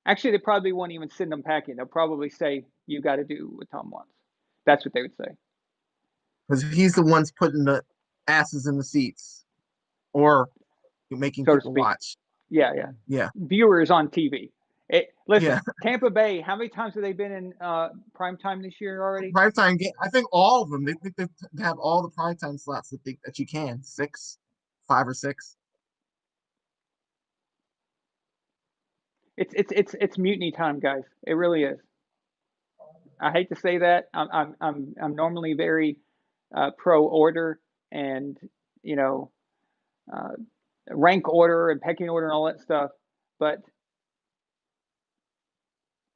Actually, they probably won't even send them packing. They'll probably say, "You got to do what Tom wants." That's what they would say, Because he's the ones putting the asses in the seats or making so to people speak. watch. Yeah, yeah. Yeah, Viewers on TV. Listen, yeah. Tampa Bay. How many times have they been in prime time this year already? Primetime game. I think all of them. They think they have all the primetime slots that you can. Six, five or six. It's mutiny time, guys. It really is. I hate to say that. I'm normally very pro order and you know uh, rank order and pecking order and all that stuff, but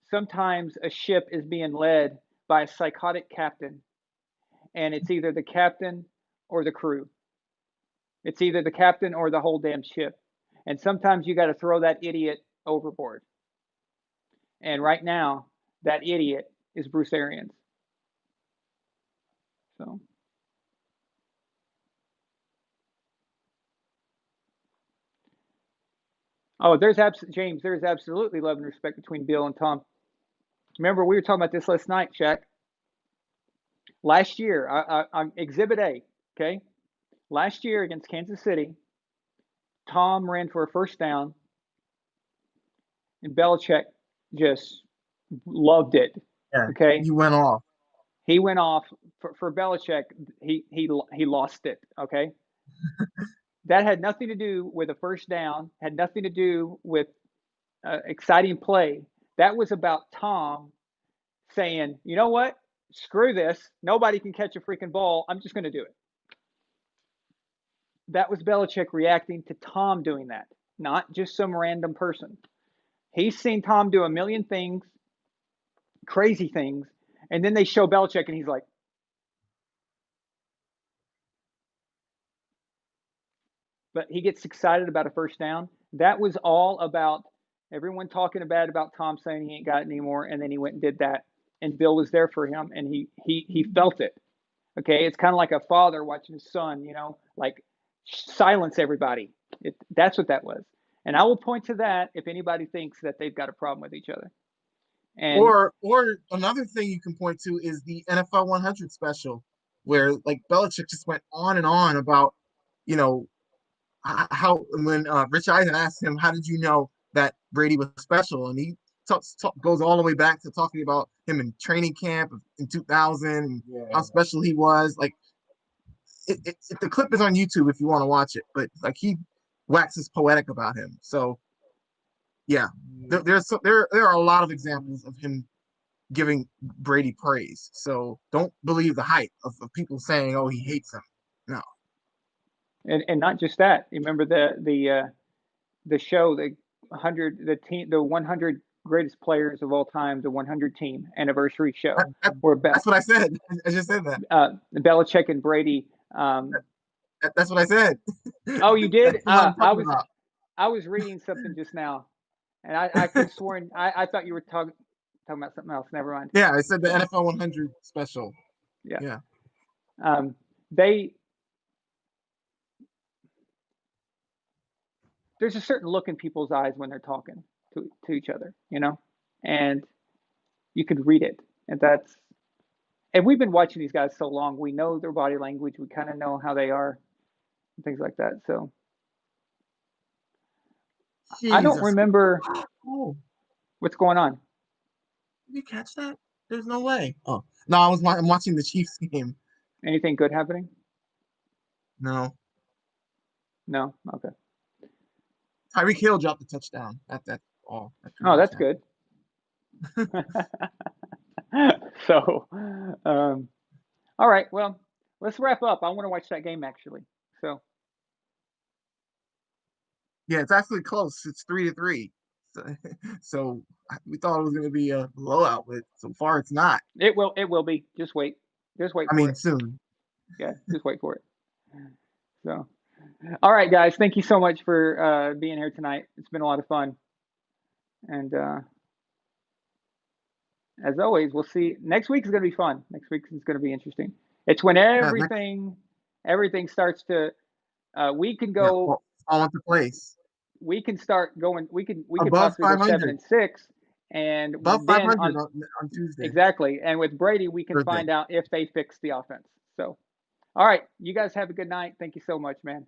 sometimes a ship is being led by a psychotic captain, and it's either the captain or the crew. It's either the captain or the whole damn ship, and sometimes you got to throw that idiot overboard. And right now, that idiot is Bruce Arians. So. Oh, James. There's absolutely love and respect between Bill and Tom. Remember, we were talking about this last night, Shaq. Last year, on Exhibit A, okay. Last year against Kansas City, Tom ran for a first down, and Belichick just loved it. Yeah, Okay, you went off. he went off for Belichick. He lost it. Okay, that had nothing to do with a first down. Had nothing to do with exciting play. That was about Tom saying, you know what? Screw this. Nobody can catch a freaking ball. I'm just going to do it. That was Belichick reacting to Tom doing that. not just some random person. He's seen Tom do a million things, crazy things, and then they show Belichick, and he's like, but he gets excited about a first down. That was all about everyone talking bad about Tom, saying he ain't got it anymore, and then he went and did that, and Bill was there for him, and he felt it. Okay, it's kind of like a father watching his son, like silence everybody. That's what that was. And I will point to that if anybody thinks that they've got a problem with each other. And Or another thing you can point to is the NFL 100 special, where like Belichick just went on and on about, you know, how when Rich Eisen asked him, "How did you know that Brady was special?" and he goes all the way back to talking about him in training camp in 2000 and how special he was. Like, the clip is on YouTube if you want to watch it, but like he waxes poetic about him. So yeah, there are a lot of examples of him giving Brady praise. So don't believe the hype of people saying, "Oh, he hates him." No. and not just that. You remember the show, the 100 greatest players of all time, the 100 team anniversary show, where That's what I said. I just said that. Belichick and Brady. That's what I said. Oh, you did? That's what I'm talking about. I was reading something just now, and I could have sworn I thought you were talking about something else. Never mind. Yeah, I said the NFL 100 special. Yeah. Yeah. They there's a certain look in people's eyes when they're talking to each other, and you could read it, and we've been watching these guys so long, we know their body language, we kind of know how they are, and things like that. So I don't Jesus. remember Oh, what's going on. did you catch that? There's no way. Oh no, I'm watching the Chiefs game. Anything good happening? No, No. Okay. Tyreek Hill dropped the touchdown. That's all. That pretty Oh, much that's good. So, all right. Well, let's wrap up. I want to watch that game actually. So, Yeah, it's actually close. It's 3-3. So, so we thought it was going to be a blowout, but so far it's not. it will be. Just wait. Just wait I for mean, it. soon. Yeah, just wait for it. So, all right, guys. Thank you so much for being here tonight. It's been a lot of fun. And as always, we'll see. Next week is going to be fun. Next week is going to be interesting. It's when Yeah, everything starts to. We can yeah, go. fall into place. We can start going. We could Above possibly go 500. 7-6, and Above then 500 on Tuesday, exactly. And with Brady, we can Thursday. find out if they fix the offense. So, all right, you guys have a good night. Thank you so much, man.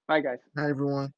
Bye, guys. Hi, everyone.